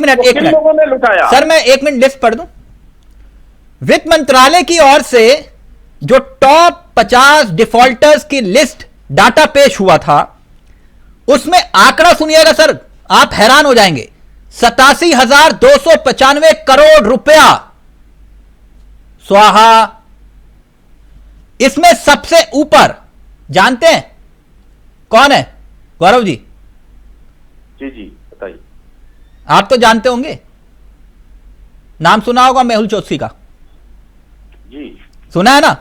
मिनट लोगों ने लुटाया। सर, मैं 1 मिनट लिस्ट पढ़ दूं। वित्त मंत्रालय की ओर से जो टॉप 50 डिफॉल्टर्स की लिस्ट डाटा पेश हुआ था, उसमें आंकड़ा सुनिएगा सर, आप हैरान हो जाएंगे। 87,295 करोड़ रुपया स्वाहा। इसमें सबसे ऊपर जानते हैं कौन है गौरव जी? जी बताइए। आप तो जानते होंगे, नाम सुना होगा मेहुल चौकसी का। जी सुना है ना?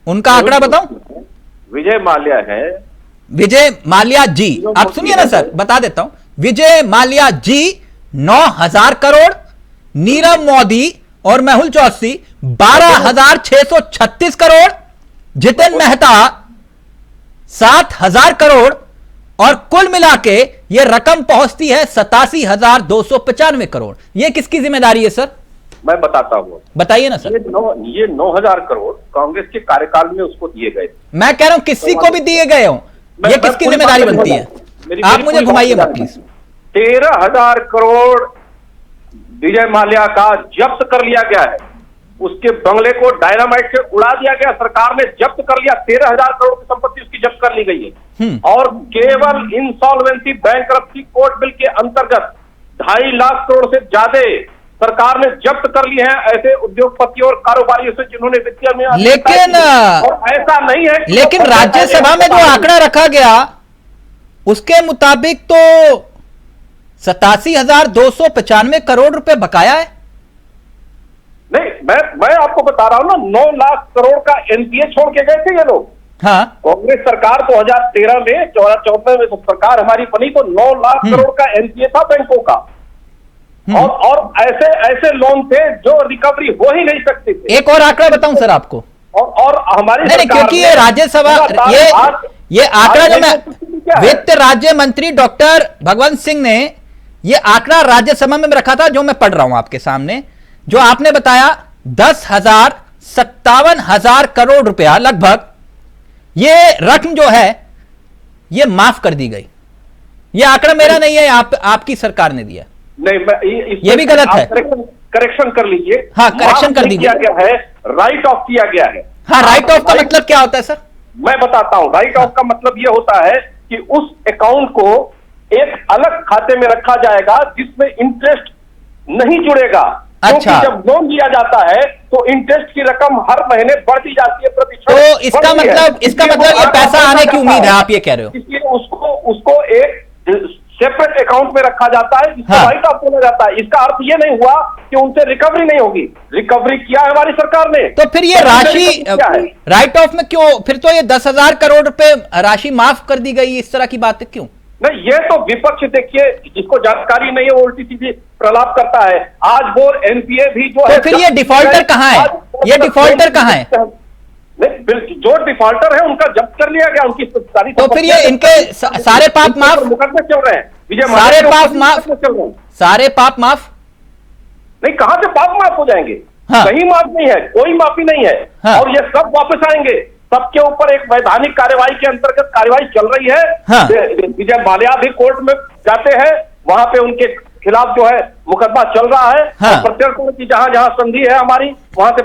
उनका आंकड़ा बताऊं? विजय माल्या है। विजय माल्या जी, आप सुनिए ना सर, बता देता हूं। विजय माल्या जी 9,000 करोड़, नीरव मोदी और मेहुल चौधरी 12,636 करोड़, जितिन मेहता 7,000 करोड़, और कुल मिला के यह रकम पहुंचती है 87,295 करोड़। यह किसकी जिम्मेदारी है सर? मैं बताता हूँ, बताइए ना सर। ये 9,000 करोड़ कांग्रेस के कार्यकाल में उसको दिए गए। मैं कह रहा हूं किसी को भी दिए गए हो, ये किसकी जिम्मेदारी बनती है? आप मुझे घुमाइए मत प्लीज। 13,000 करोड़ विजय माल्या का जब्त कर लिया गया है, उसके बंगले को डायनामाइट से उड़ा दिया गया, सरकार ने जब्त कर लिया। 13,000 करोड़ की संपत्ति उसकी जब्त कर ली गई है, और केवल इंसॉल्वेंसी बैंकरप्सी कोर्ट बिल के अंतर्गत 2.5 लाख करोड़ से ज्यादा सरकार ने जब्त कर लिए हैं ऐसे उद्योगपतियों और कारोबारियों से जिन्होंने वित्तीय में। लेकिन और ऐसा नहीं है, लेकिन राज्यसभा में जो आंकड़ा रखा गया उसके मुताबिक तो 87,295 करोड़ रुपए बकाया है। नहीं, मैं आपको बता रहा हूं ना, 9 लाख करोड़ का एनपीए छोड़ के गए थे ये लोग। हाँ, कांग्रेस सरकार 2013 में 2014 में सरकार हमारी बनी तो 9 लाख करोड़ का एनपीए था बैंकों का, और ऐसे लोन थे जो रिकवरी हो ही नहीं सकते थे। एक और आंकड़ा बताऊं सर आपको, और हमारी नहीं, क्योंकि ये राज्यसभा ये आंकड़ा जो मैं वित्त राज्य मंत्री डॉक्टर भगवंत सिंह ने ये आंकड़ा राज्यसभा में रखा था, जो मैं पढ़ रहा हूं आपके सामने, जो आपने बताया 57,000 करोड़ रुपया लगभग ये रकम जो है ये माफ कर दी गई। ये आंकड़ा मेरा नहीं है, आपकी सरकार ने दिया। नहीं, ये भी गलत है। करेक्शन कर लीजिए। हाँ, करेक्शन कर दीजिए। किया गया है, राइट ऑफ किया गया है। हाँ, राइट ऑफ का मतलब क्या होता है सर? मैं बताता हूं। राइट ऑफ का मतलब यह होता है कि उस अकाउंट को एक अलग खाते में रखा जाएगा जिसमें इंटरेस्ट नहीं जुड़ेगा। अच्छा, जब लोन लिया जाता है तो इंटरेस्ट की रकम हर महीने बढ़ती जाती है, प्रतिशत। तो इसका मतलब ये पैसा आने की उम्मीद है, आप ये कह रहे हो? इसलिए उसको एक सेपरेट अकाउंट में रखा जाता है, जिसको राइट ऑफ बोला जाता है। इसका अर्थ ये नहीं हुआ कि उनसे रिकवरी नहीं होगी। रिकवरी किया है हमारी सरकार ने। तो फिर ये राशि राइट ऑफ में क्यों? फिर तो ये 10,000 करोड़ रुपए राशि माफ कर दी गई, इस तरह की बात क्यों? नहीं, ये तो विपक्ष, देखिए, जिसको जानकारी नहीं है वो उल्टी सीधी प्रलाप करता है। आज वो एनपीए भी जो है, तो फिर ये डिफॉल्टर कहां है? ये डिफॉल्टर कहां है? नहीं, जो डिफॉल्टर है उनका जब्त कर लिया गया, उनकी सारी। तो फिर ये इनके सारे पाप माफ, मुकदमे चल रहे हैं, विजय सारे पाप माफ चल रहे हैं। सारे पाप माफ नहीं, कहां से पाप माफ हो जाएंगे? हाँ। कहीं माफ नहीं है, कोई माफी नहीं है। हाँ। और ये सब वापस आएंगे। सबके ऊपर एक वैधानिक कार्यवाही के अंतर्गत कार्यवाही चल रही है। हाँ। विजय माल्या भी कोर्ट में जाते हैं, वहां पे उनके खिलाफ जो है मुकदमा चल रहा है। हाँ। और प्रत्यर्पण की जहां संधि है हमारी, वहां से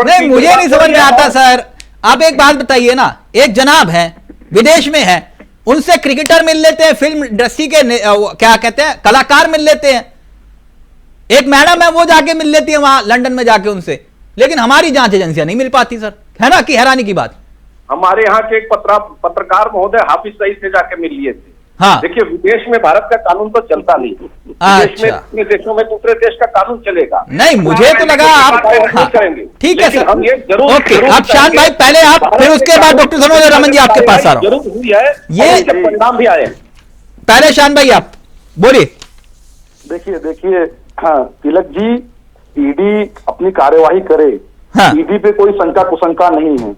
नहीं, मुझे नहीं समझ में आता सर। आप एक बात बताइए ना, एक जनाब है विदेश में है, उनसे क्रिकेटर मिल लेते हैं, फिल्म इंडस्ट्री के क्या कहते हैं, कलाकार मिल लेते हैं, एक मैडम है वो जाके मिल लेती है वहां लंदन में जाके उनसे, लेकिन हमारी जांच एजेंसियां नहीं मिल पाती सर, है ना? कि हैरानी की बात। हमारे यहाँ के एक पत्रकार महोदय हाफिज सईद से जाके मिल लिए थे। हाँ। देखिए, विदेश में भारत का कानून तो चलता नहीं। विदेश में, अपने देशों में दूसरे देश का कानून चलेगा। नहीं, मुझे तो लगा आप करेंगे। ठीक है सर, हम ये जरूर ओके। आप शान भाई पहले आप, फिर उसके बाद डॉक्टर सनोज रमन जी आपके पास आ रहा हूं। जरूर हुई है, ये परिणाम भी आए। पहले शान भाई आप बोलिए। देखिए, हाँ, तिलक जी, ईडी अपनी कार्यवाही करे। हाँ। ईडी पे कोई शंका कुशंका नहीं है।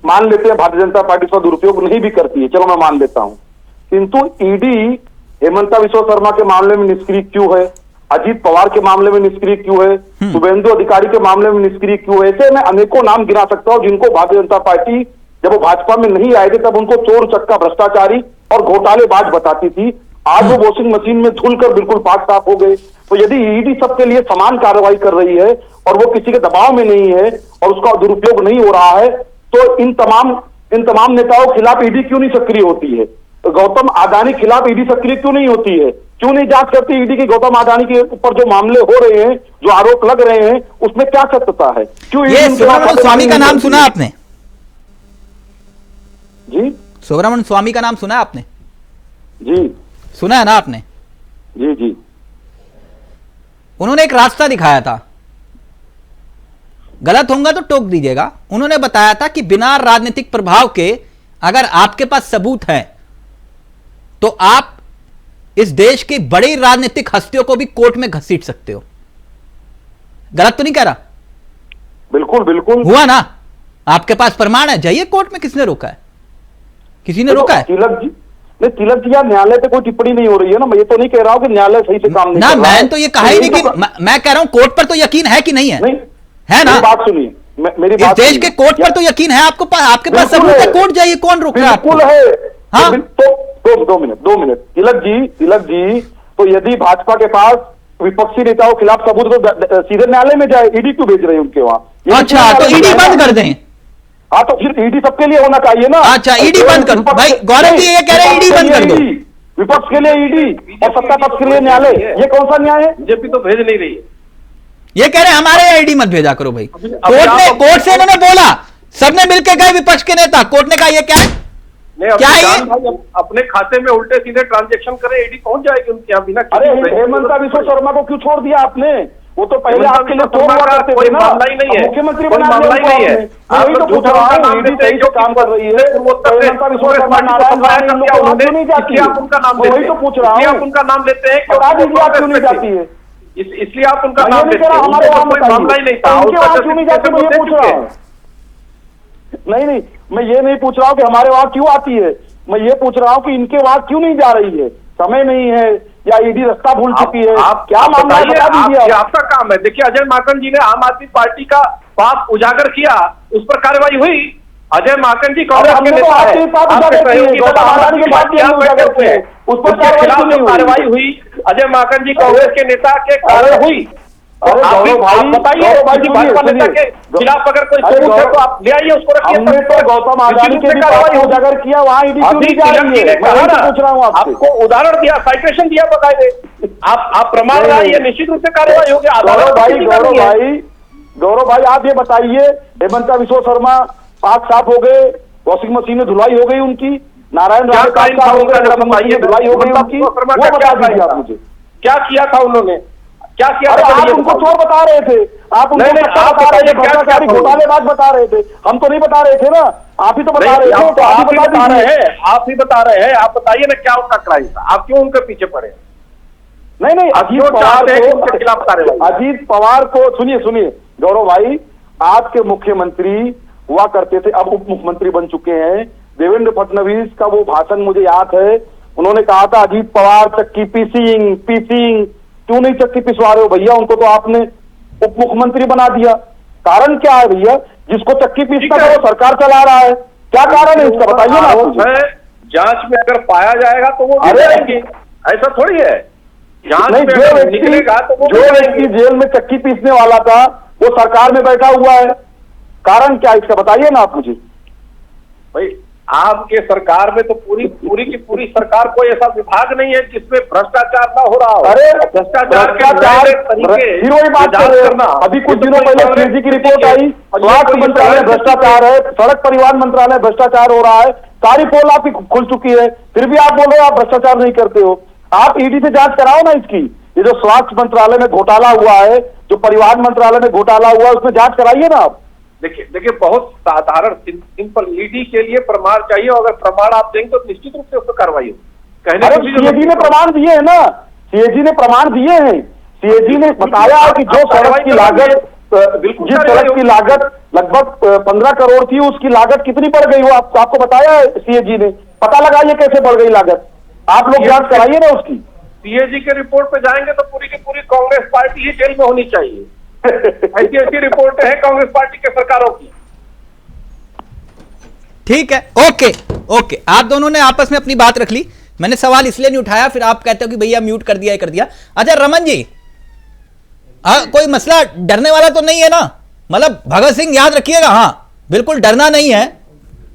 मान लेते हैं भारतीय जनता पार्टी इसका दुरुपयोग नहीं भी करती है, चलो मैं मान लेता हूं, किंतु ईडी हेमंता विश्व शर्मा के मामले में निष्क्रिय क्यों है? अजीत पवार के मामले में निष्क्रिय क्यों है? शुभेंदु अधिकारी के मामले में निष्क्रिय क्यों है? ऐसे मैं अनेकों नाम गिना सकता हूं जिनको भारतीय जनता पार्टी जब वो भाजपा में नहीं आए थे तब उनको चोर चक्का भ्रष्टाचारी और घोटालेबाज बताती थी। आज वो वॉशिंग मशीन में धुलकर बिल्कुल पाक साफ हो गए। तो यदि ईडी सबके लिए समान कार्रवाई कर रही है और वो किसी के दबाव में नहीं है और उसका दुरुपयोग नहीं हो रहा है, तो इन तमाम नेताओं के खिलाफ ईडी क्यों नहीं सक्रिय होती है? गौतम अडानी के खिलाफ ईडी सक्रिय क्यों नहीं होती है? क्यों नहीं जांच करती ईडी की गौतम अडानी के ऊपर जो मामले हो रहे हैं, जो आरोप लग रहे हैं, उसमें क्या सत्यता है? क्यों ये सुब्रमण्यम स्वामी का नाम सुना आपने? जी, सुब्रमण्यम स्वामी का नाम सुना आपने? जी, सुना है ना आपने? जी, जी। उन्होंने एक रास्ता दिखाया था, गलत होगा तो टोक दीजिएगा। उन्होंने बताया था कि बिना राजनीतिक प्रभाव के अगर आपके पास सबूत है तो आप इस देश की बड़ी राजनीतिक हस्तियों को भी कोर्ट में घसीट सकते हो। गलत तो नहीं कह रहा? बिल्कुल बिल्कुल हुआ ना? आपके पास प्रमाण है, जाइए कोर्ट में। किसने रोका है? किसी ने रोका है? तिलक जी नहीं, तिलक जी यार, न्यायालय पे कोई टिप्पणी नहीं हो रही है ना। मैं ये तो नहीं कह रहा हूं कि न्यायालय सही से काम नहीं ना, कर रहा है। मैं तो ये कहा ही नहीं कि मैं कह रहा हूं कोर्ट पर तो यकीन है कि नहीं है? नहीं है ना? मेरी बात सुनिए, मेरी इस बात देश सुनिए। के कोर्ट पर तो यकीन है आपको? आपके पास बिल्कुल सबूत है, है। कोर्ट जाइए, कौन रोक रहा है आपको? बिल्कुल है। हाँ? तो 2 मिनट तिलक जी, तो यदि भाजपा के पास विपक्षी नेताओं के खिलाफ सबूत तो सीधे न्यायालय में जाए, ईडी क्यों भेज रहे हैं उनके वहां? अच्छा, तो ईडी बंद कर दें। हाँ, तो फिर ईडी सबके लिए होना चाहिए ना। अच्छा, ईडी बंद कर भाई। गौरव जी ये कह रहे हैं ईडी बंद कर दो। विपक्ष के लिए ईडी और सत्ता पक्ष के लिए न्यायालय, ये कौन सा न्याय है? बीजेपी तो भेज नहीं रही है। ये कह रहे हैं हमारे यहाँ ईडी मत भेजा करो भाई। कोर्ट से इन्होंने बोला, सबने मिलकर गए विपक्ष के नेता, कोर्ट ने कहा ये क्या है? नहीं, क्या है ये? भाई अपने खाते में उल्टे सीधे ट्रांजैक्शन करें, ईडी पहुंच जाएगी उनके यहाँ बिना। अरे हेमंत बिश्व शर्मा को क्यों छोड़ दिया आपने? वो तो पहले आपके लिए तो हुआ करते थे ना। मामला ही नहीं है, मुख्यमंत्री कोई बना मामला ही नहीं है। वही तो पूछ रहा हूँ, ईडी सही से काम कर रही है। हेमंत बिश्व शर्मा, नारायण राणे, इन लोग को क्यों नहीं जाती है? आप उनका नाम वही तो पूछ रहा हूँ, आप उनका नाम लेते हैं, बता दीजिए आप क्यों नहीं जाती है? इसलिए आप उनका मैं नाम नहीं लेते कह रहा, हैं। हमारे वहां कोई मामला ही नहीं था। उनके वहां क्यों नहीं जाती, मैं ये पूछ रहा हूँ। नहीं, मैं ये नहीं पूछ रहा हूँ कि हमारे वहां क्यों आती है, मैं ये पूछ रहा हूँ कि इनके वहां क्यों नहीं जा रही है? समय नहीं है या ईडी रास्ता भूल चुकी है? क्या मामला है, बता दीजिए। ये आपका काम है। देखिए, अजय माकन जी ने आम आदमी पार्टी का पाप उजागर किया, उस पर कार्रवाई हुई। अजय माकन जी कांग्रेस के नेता है, आपके सहयोगी उसके खिलाफ कार्रवाई हुई। अजय माकन जी कांग्रेस के नेता के कारण हुई। अरे गौरव भाई, बताइए, किसी भाजपा नेता के खिलाफ अगर कोई सबूत है तो आप ले आइए, उसको रखिए। हमने तो गौतम आदानी के भी कार्रवाई उजागर किया, वहाँ ईडी क्यों नहीं जा रही है? मैं वही तो पूछ रहा हूँ आपसे। आपको उदाहरण दिया, साइटेशन दिया बकायदे। आप प्रमाण लाइए, निश्चित रूप से कार्रवाई होगी। गौरव भाई आप ये बताइए, हेमंत बिश्व शर्मा पाक साफ हो गए, वॉशिंग मशीन में धुलाई हो गई उनकी, नारायण राणे पाक साफ हो गए, धुलाई हो गई उनकी, वो बता दीजिए आप मुझे। क्या किया था उन्होंने? क्या किया? आप उनको चोर बता रहे थे, आप उनको भ्रष्टाचारी घोटालेबाज बता रहे थे, हम तो नहीं बता रहे थे ना, आप ही तो बता रहे थे। तो आप ही बता रहे हैं, आप ही बता रहे हैं। आप बताइए ना क्या उनका क्राइम था, आप क्यों उनके पीछे पड़े? नहीं, अजीत पवार को सुनिए गौरव भाई, आपके मुख्यमंत्री हुआ करते थे, अब उप मुख्यमंत्री बन चुके हैं। देवेंद्र फडणवीस का वो भाषण मुझे याद है, उन्होंने कहा था अजीत पवार चक्की पीसिंग, क्यों नहीं चक्की पिसवा रहे हो भैया? उनको तो आपने उप मुख्यमंत्री बना दिया। कारण क्या है भैया? जिसको चक्की पीसता है वो सरकार चला रहा है, क्या कारण है इसका बताइए ना। जांच में अगर पाया जाएगा तो वो जाएंगे, ऐसा थोड़ी है। जांच में निकलेगा तो जो व्यक्ति जेल में चक्की पीसने वाला था वो सरकार में बैठा हुआ है, कारण क्या इसका बताइए ना आप मुझे। भाई आपके सरकार में तो पूरी की पूरी सरकार कोई ऐसा विभाग नहीं है जिसमें भ्रष्टाचार ना हो रहा हो। अरे भ्रष्टाचार फिर वही बात कर रहे हैं। अभी कुछ दिनों पहले सीजी की रिपोर्ट आई, स्वास्थ्य मंत्रालय भ्रष्टाचार है, सड़क परिवहन मंत्रालय भ्रष्टाचार हो रहा है, सारी पोल आपकी खुल चुकी है, फिर भी आप बोल रहे हो आप भ्रष्टाचार नहीं करते हो। आप ईडी से जांच कराओ ना इसकी। ये जो स्वास्थ्य मंत्रालय में घोटाला हुआ है, जो परिवहन मंत्रालय में घोटाला हुआ है, उसमें जांच कराइए ना आप। देखिए बहुत साधारण सिंपल, ईडी के लिए प्रमाण चाहिए, अगर प्रमाण आप देंगे तो निश्चित रूप से उस पर कार्रवाई होगी। सीएजी ने प्रमाण दिए है ना, सीएजी ने प्रमाण दिए हैं। सीएजी ने बताया कि जो सड़क की लागत, जिस सड़क की लागत लगभग 15 करोड़ थी, उसकी लागत कितनी बढ़ गई वो आपको बताया है सीएजी ने। पता लगाइए कैसे बढ़ गई लागत, आप लोग जांच कराइए ना उसकी। सीएजी के रिपोर्ट पे जाएंगे तो पूरी की पूरी कांग्रेस पार्टी ही जेल में होनी चाहिए। ऐसी रिपोर्ट है कांग्रेस पार्टी के सरकारों की। ठीक है, ओके, आप दोनों ने आपस में अपनी बात रख ली, मैंने सवाल इसलिए नहीं उठाया, फिर आप कहते हो कि भैया म्यूट कर दिया। अच्छा रमन जी, कोई मसला डरने वाला तो नहीं है ना? मतलब भगत सिंह याद रखिएगा, हाँ बिल्कुल डरना नहीं है।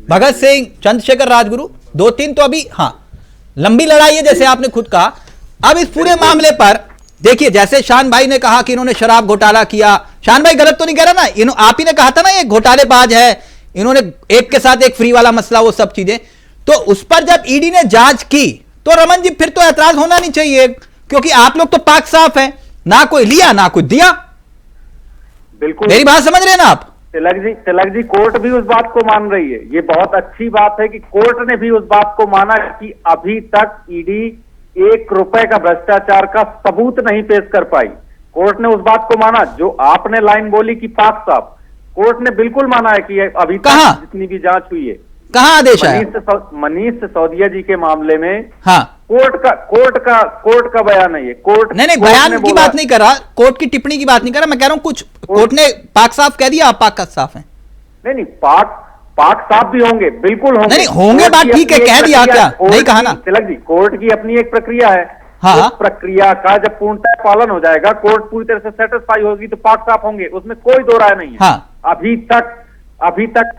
भगत सिंह, चंद्रशेखर राजगुरु, 2-3 तो अभी हाँ लंबी लड़ाई है जैसे आपने खुद कहा। अब इस पूरे मामले पर देखिए, जैसे शान भाई ने कहा कि इन्होंने शराब घोटाला किया, शान भाई गलत तो नहीं कह रहा ना? आप ही ने कहा था ना ये घोटालेबाज है, इन्होंने एक के साथ एक फ्री वाला मसला, वो सब चीजें। तो उस पर जब ईडी ने जांच की तो रमन जी फिर तो ऐतराज होना नहीं चाहिए, क्योंकि आप लोग तो पाक साफ है, ना कोई लिया ना कुछ दिया। बिल्कुल, मेरी बात समझ रहे हैं ना आप? तिलक जी कोर्ट भी उस बात को मान रही है। ये बहुत अच्छी बात है कि कोर्ट ने भी उस बात को माना कि अभी तक ईडी 1 रुपए का भ्रष्टाचार का सबूत नहीं पेश कर पाई। कोर्ट ने उस बात को माना जो आपने लाइन बोली कि पाक साफ, कोर्ट ने बिल्कुल माना है कि अभी तक जितनी भी जांच हुई है। कहां आदेश है? मनीष सिसोदिया जी के मामले में हाँ, कोर्ट का बयान है ये। कोर्ट नहीं बयान की बात नहीं कर रहा, कोर्ट की टिप्पणी की बात नहीं कर रहा, मैं कह रहा हूं कुछ कोर्ट ने पाक साफ कह दिया, आप पाक का साफ है? नहीं, पाक साफ भी होंगे, बिल्कुल होंगे। नहीं होंगे, बात ठीक है, कह दिया क्या? नहीं कहा ना तिलक जी, कोर्ट की अपनी एक प्रक्रिया है। हाँ, उस प्रक्रिया का जब पूर्णतः पालन हो जाएगा, कोर्ट पूरी तरह से सेटिस्फाई होगी तो पाक साफ होंगे, उसमें कोई दो राय नहीं है। हाँ। अभी तक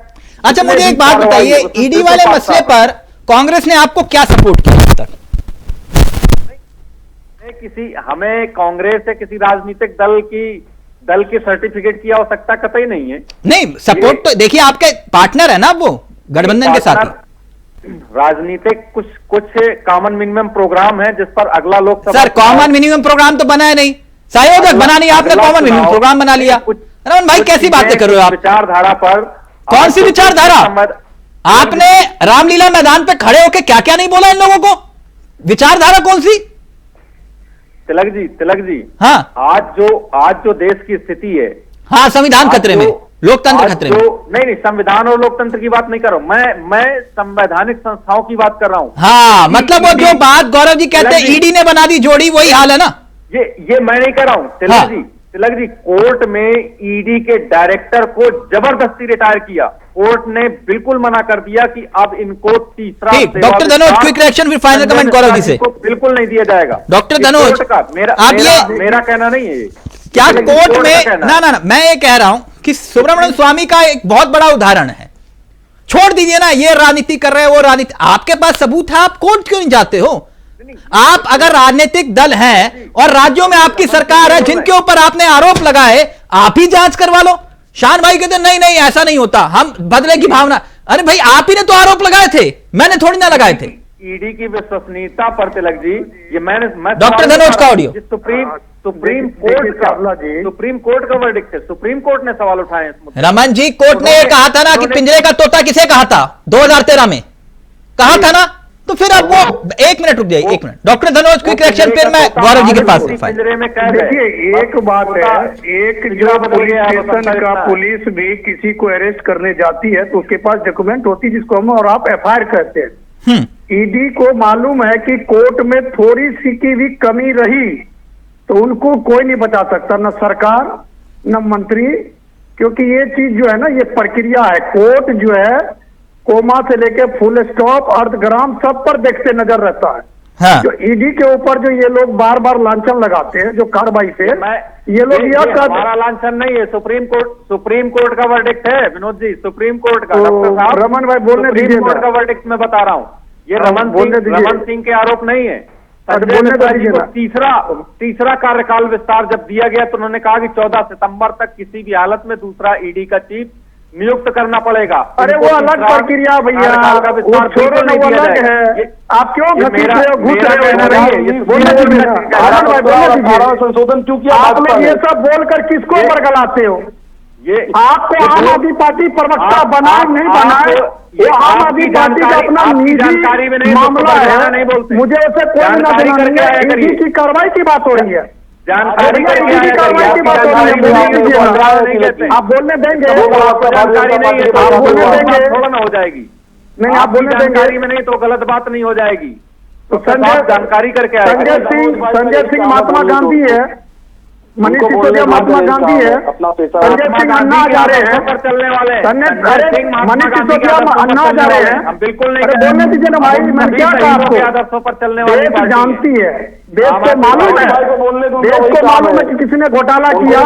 अच्छा, मुझे एक बात बताइए, ईडी वाले मसले पर कांग्रेस ने आपको क्या सपोर्ट किया अब तक? हमें कांग्रेस से किसी राजनीतिक दल की सर्टिफिकेट की आवश्यकता कतई नहीं है। नहीं, सपोर्ट तो देखिए, आपके पार्टनर है ना वो गठबंधन के साथ। राजनीतिक कुछ कॉमन मिनिमम प्रोग्राम है जिस पर अगला Lok Sabha. Sir, common minimum programme तो बना है नहीं, संयोजक बना नहीं, आपने कॉमन मिनिमम प्रोग्राम बना लिया। रमन भाई, कैसी बातें कर रहे हो आप? विचारधारा पर कौन सी विचारधारा? आपने रामलीला मैदान पे खड़े होकर क्या क्या नहीं बोला इन लोगों को? विचारधारा कौन सी? तिलक जी, हाँ, आज जो देश की स्थिति है, हाँ, संविधान खतरे में, लोकतंत्र खतरे में। नहीं, संविधान और लोकतंत्र की बात नहीं कर रहा हूं मैं संवैधानिक संस्थाओं की बात कर रहा हूं। हाँ, मतलब वो जो बात गौरव जी कहते हैं ईडी ने बना दी जोड़ी, वही हाल है ना? ये मैं नहीं कर रहा हूं। तिलक जी, कोर्ट में ईडी के डायरेक्टर को जबरदस्ती रिटायर किया। कोर्ट ने बिल्कुल मना कर दिया कि अब इनको तीसरा। डॉक्टर धनोज, क्विक रिएक्शन फिर फाइनल कमेंट गौरव जी से। बिल्कुल नहीं दिया जाएगा डॉक्टर धनोज, मेरा कहना नहीं है क्या कोर्ट में ना, मैं ये कह रहा हूं कि सुब्रमण्यम स्वामी का एक बहुत बड़ा उदाहरण है। छोड़ दीजिए ना, ये राजनीति कर रहे हैं, वो राजनीति, आपके पास सबूत है, आप कोर्ट क्यों नहीं जाते हो? आप अगर राजनीतिक दल हैं और राज्यों में आपकी सरकार है जिनके ऊपर आपने आरोप लगाए, आप ही जांच करवा लो। शान भाई कहते नहीं ऐसा नहीं होता, हम बदले की भावना। अरे भाई, आप ही ने तो आरोप लगाए थे, मैंने थोड़ी ना लगाए थे। ईडी की विश्वसनीयता पर तिलक जी, ये मैं डॉक्टर धनोज का ऑडियो। सुप्रीम कोर्ट का वर्डिक्ट है, सुप्रीम कोर्ट ने सवाल उठाए इस मुद्दे। रमन जी, कोर्ट ने ये कहा था ना कि पिंजरे का तोता किसे कहा था 2013 में, कहा था ना? तो फिर अब वो 1 मिनट रुक जाइए, 1 minute. Doctor Dhanoj, quick reaction, फिर मैं गौरव जी के पास। देखिए, एक बात है, एक जो पुलिस स्टेशन का पुलिस भी किसी को अरेस्ट करने जाती है तो उसके पास डॉक्यूमेंट होती है जिसको हम और आप FIR कहते हैं। ईडी को मालूम है कि कोर्ट में थोड़ी सी की भी कमी रही तो उनको कोई नहीं बचा सकता, न सरकार न मंत्री, क्योंकि ये चीज जो है ना, ये प्रक्रिया है। कोर्ट जो है कोमा से लेके फुल स्टॉप, अर्धग्राम सब पर देखते नजर रहता है। हाँ। जो ईडी के ऊपर जो ये लोग बार बार लांछन लगाते हैं जो कार्रवाई से, ये लोग हमारा लांछन नहीं है, सुप्रीम कोर्ट का वर्डिक्ट है विनोद जी, सुप्रीम कोर्ट का। रमन भाई बोलने दीजिए, सुप्रीम कोर्ट का वर्डिक्ट मैं बता रहा हूँ, ये रमन सिंह के आरोप नहीं है। तीसरा कार्यकाल विस्तार जब दिया गया तो उन्होंने कहा कि 14 सितंबर तक किसी भी हालत में दूसरा ईडी का चीफ नियुक्त करना पड़ेगा। अरे वो अलग प्रक्रिया भैया, वो छोड़ो ना, वो अलग है। आप क्यों संशोधन क्यों किया? आप लोग ये सब बोलकर किसको बरगलाते हो? ये आपको आम आदमी पार्टी प्रवक्ता बनाए नहीं बनाए, ये आम आदमी पार्टी का अपना निजी मामला है, मुझे उसे कोई न की कार्रवाई की बात हो रही है, जानकारी की बात हो रही है। आप बोलने देंगे? जानकारी नहीं है, आप बोलने देंगे थोड़ा ना हो जाएगी। नहीं, आप बोलने देंगे? जानकारी में नहीं तो गलत बात नहीं हो जाएगी। तो जानकारी करके संजय सिंह महात्मा गांधी है, मनीष सिसोदिया महात्मा गांधी है, संजय सिंह अन्ना हजारे हैं, चलने वाले मनीष सिसोदिया अन्ना हजारे हैं। बिल्कुल नहीं, बोलने दीजिए ना भाई, मैं क्या कहा आपको? आदर्शों पर चलने वाली देश जानती है, देश को मालूम है, देश को मालूम है कि किसी ने घोटाला किया,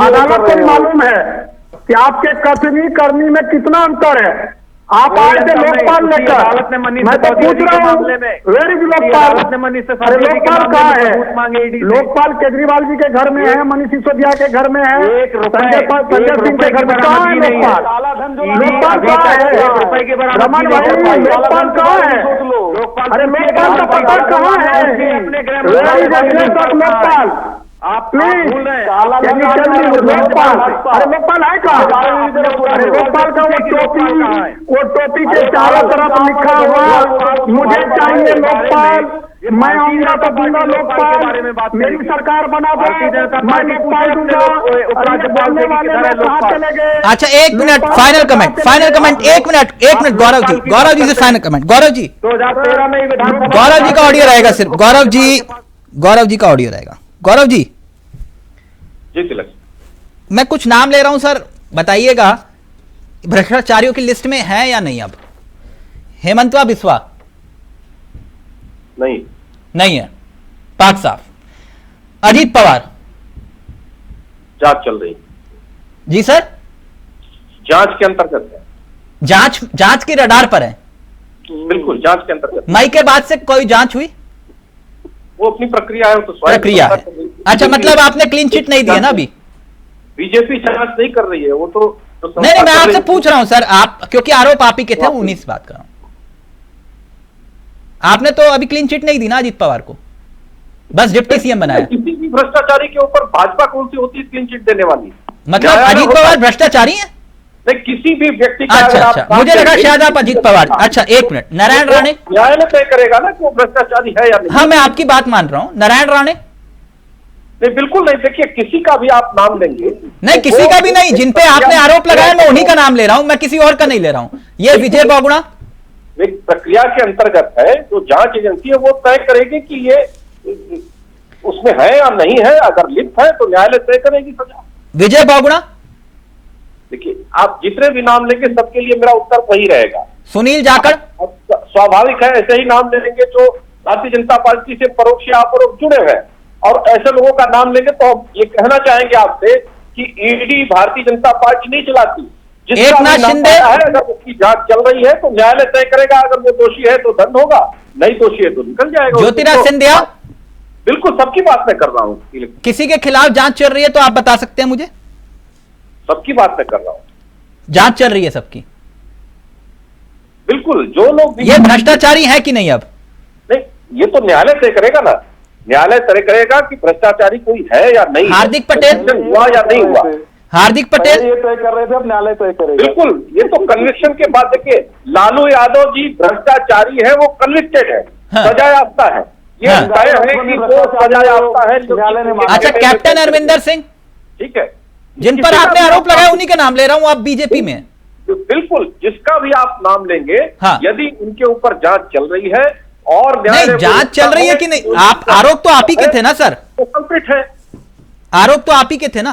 अदालत को मालूम है कि आपके कथनी करनी में कितना अंतर है। आप आए थे लोकपाल लेकर, मैं तो पूछ रहा हूँ, वेर इज लोकपाल? अरे लोकपाल कहाँ है? लोकपाल केजरीवाल जी के घर में है, मनीष सिसोदिया के घर में है, संजय सिंह के घर में। कहाँ है लोकपाल? लोकपाल कहाँ है? रमन भाई, लोकपाल कहाँ है? अरे लोकपाल का पता कहाँ है? Where is address of Lokpal? आप प्लीज लोकपाल, अरे लोकपाल है कहाँ? अरे लोकपाल का वो टोपी के चारों तरफ लिखा हुआ, मुझे चाहिए लोकपाल, मैं आऊंगा तो दूंगा लोकपाल, मेरी सरकार बना दो, मैं लोकपाल दूंगा। बोलने वाले लोग कहाँ चले गए? अच्छा, एक मिनट, फाइनल कमेंट, एक मिनट गौरव जी से फाइनल कमेंट। गौरव जी 2013 में गौरव जी का ऑडियो रहेगा, सिर्फ गौरव जी का ऑडियो रहेगा। गौरव जी तिलक, मैं कुछ नाम ले रहा हूं सर, बताइएगा भ्रष्टाचारियों की लिस्ट में है या नहीं? अब हेमंतवा बिस्वा नहीं है, पाक साफ। अजीत पवार जांच चल रही, जी सर, जांच के अंतर्गत है, जांच के रडार पर है, बिल्कुल जांच के अंतर्गत। मई के बाद से कोई जांच हुई? वो अपनी प्रक्रिया है, तो प्रक्रिया है। अच्छा, मतलब आपने क्लीन चिट नहीं दिया ना अभी? बीजेपी जांच नहीं कर रही है, वो तो नहीं, मैं आपसे पूछ रहा हूं सर, आप क्योंकि आरोप आप ही के थे, उन्हीं से बात कर रहा हूं। आपने तो अभी क्लीन चिट नहीं दी ना अजीत पवार को, बस डिप्टी सीएम बनाया। किसी भी भ्रष्टाचारी के ऊपर भाजपा कौन सी होती है क्लीन चिट देने वाली? मतलब अजीत पवार भ्रष्टाचारी है? नहीं, किसी भी व्यक्ति का अच्छा, मुझे लगा शायद आप अजीत पवार। अच्छा, एक मिनट, नारायण राणे न्यायालय तय करेगा ना कि वो भ्रष्टाचारी है या नहीं। हाँ, मैं आपकी बात मान रहा हूं। नारायण राणे नहीं, बिल्कुल नहीं। देखिए, किसी का भी आप नाम लेंगे, नहीं, किसी का भी नहीं, जिन पे आपने आरोप लगाया मैं उन्हीं का नाम ले रहा हूं, मैं किसी और का नहीं ले रहा हूं। ये विजय बहुगुणा एक प्रक्रिया के अंतर्गत है, जो जांच एजेंसी है वो तय करेगी कि ये उसमें है या नहीं है। अगर लिप्त है तो न्यायालय तय करेगी सजा। विजय बहुगुणा, देखिए, आप जितने भी नाम लेंगे सबके लिए मेरा उत्तर वही रहेगा। सुनील जाखड़, स्वाभाविक है, ऐसे ही नाम लेंगे जो भारतीय जनता पार्टी से परोक्ष या अपरोक्ष जुड़े हैं, और ऐसे लोगों का नाम लेंगे तो हम ये कहना चाहेंगे आपसे कि ईडी भारतीय जनता पार्टी नहीं चलाती। एकनाथ शिंदे है, अगर उसकी जांच चल रही है तो न्यायालय तय करेगा। अगर वो दोषी है तो दंड होगा, नहीं दोषी है तो निकल जाएगा। ज्योतिराज सिंधिया, बिल्कुल सबकी बात मैं कर रहा हूँ। किसी के खिलाफ जांच चल रही है तो आप बता सकते हैं मुझे? सबकी बात मैं कर रहा हूँ, जांच चल रही है सबकी, बिल्कुल। जो लोग ये भ्रष्टाचारी है कि नहीं? अब नहीं, ये तो न्यायालय तय करेगा ना। न्यायालय तय करेगा कि भ्रष्टाचारी कोई है या नहीं। हार्दिक पटेल हुआ या नहीं हुआ, हार्दिक पटेल ये तय कर रहे थे, अब न्यायालय तय करेगा। बिल्कुल, ये तो कन्विक्शन के बाद। देखिए, लालू यादव जी भ्रष्टाचारी है, वो कन्विक्टेड है, सजा याफ्ता है। ये तय है कि वो सजा याफ्ता है, न्यायालय ने। अच्छा, कैप्टन अरविंदर सिंह, ठीक है, जिन पर आपने आरोप लगाया उन्हीं का नाम ले रहा हूं, आप बीजेपी में। बिल्कुल, जिसका भी आप नाम लेंगे, हाँ। यदि उनके ऊपर जांच चल रही है और नहीं, जांच चल रही है कि नहीं? आप आरोप तो आप ही के थे ना सर? वो कल्प्रिट है। आरोप तो आप ही के थे ना?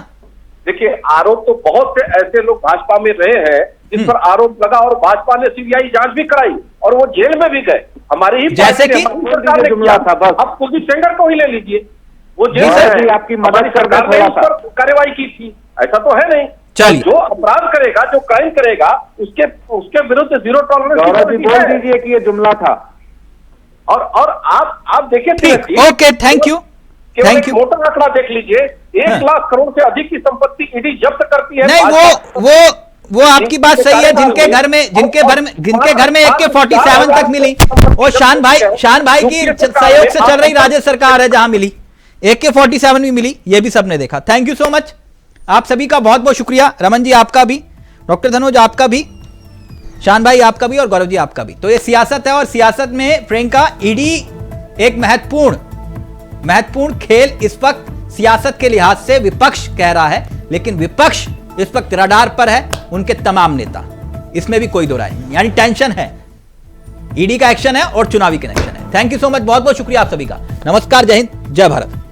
देखिए, आरोप तो बहुत से ऐसे लोग भाजपा में रहे हैं जिस पर आरोप लगा, और भाजपा ने सीबीआई जांच भी कराई और वो जेल में भी गए। हमारी ही जैसे कि सरकार ने किया था। बस अब कुलदीप सेंगर को ही ले लीजिए, वो जेल में आपकी मदद सरकार ने उस पर कार्रवाई की थी। ऐसा तो है नहीं। चलिए, जो अपराध करेगा, जो क्राइम करेगा, उसके विरुद्ध जीरो टॉलरेंस बोल दीजिए कि ये जुमला था। और आप देखिए, ओके, थैंक यू। मोटा आंकड़ा देख लीजिए, 1 लाख करोड़ से अधिक की संपत्ति ईडी जब्त करती है। नहीं, वो आपकी बात सही है। जिनके घर में AK-47 तक मिली, वो शान भाई की सहयोग से चल रही राज्य सरकार है, जहां मिली AK-47 भी मिली, ये भी सबने देखा। थैंक यू सो मच, आप सभी का बहुत बहुत शुक्रिया। रमन जी आपका भी, डॉक्टर धनोज आपका भी, शान भाई आपका भी, और गौरव जी आपका भी। तो ये सियासत है, और सियासत में प्रियंका, ईडी एक महत्वपूर्ण खेल इस वक्त सियासत के लिहाज से विपक्ष कह रहा है, लेकिन विपक्ष इस वक्त रडार पर है, उनके तमाम नेता, इसमें भी कोई दो राय नहीं। यानी टेंशन है, ईडी का एक्शन है और चुनावी कनेक्शन है। थैंक यू सो मच, बहुत बहुत शुक्रिया आप सभी का। नमस्कार, जय हिंद, जय भारत।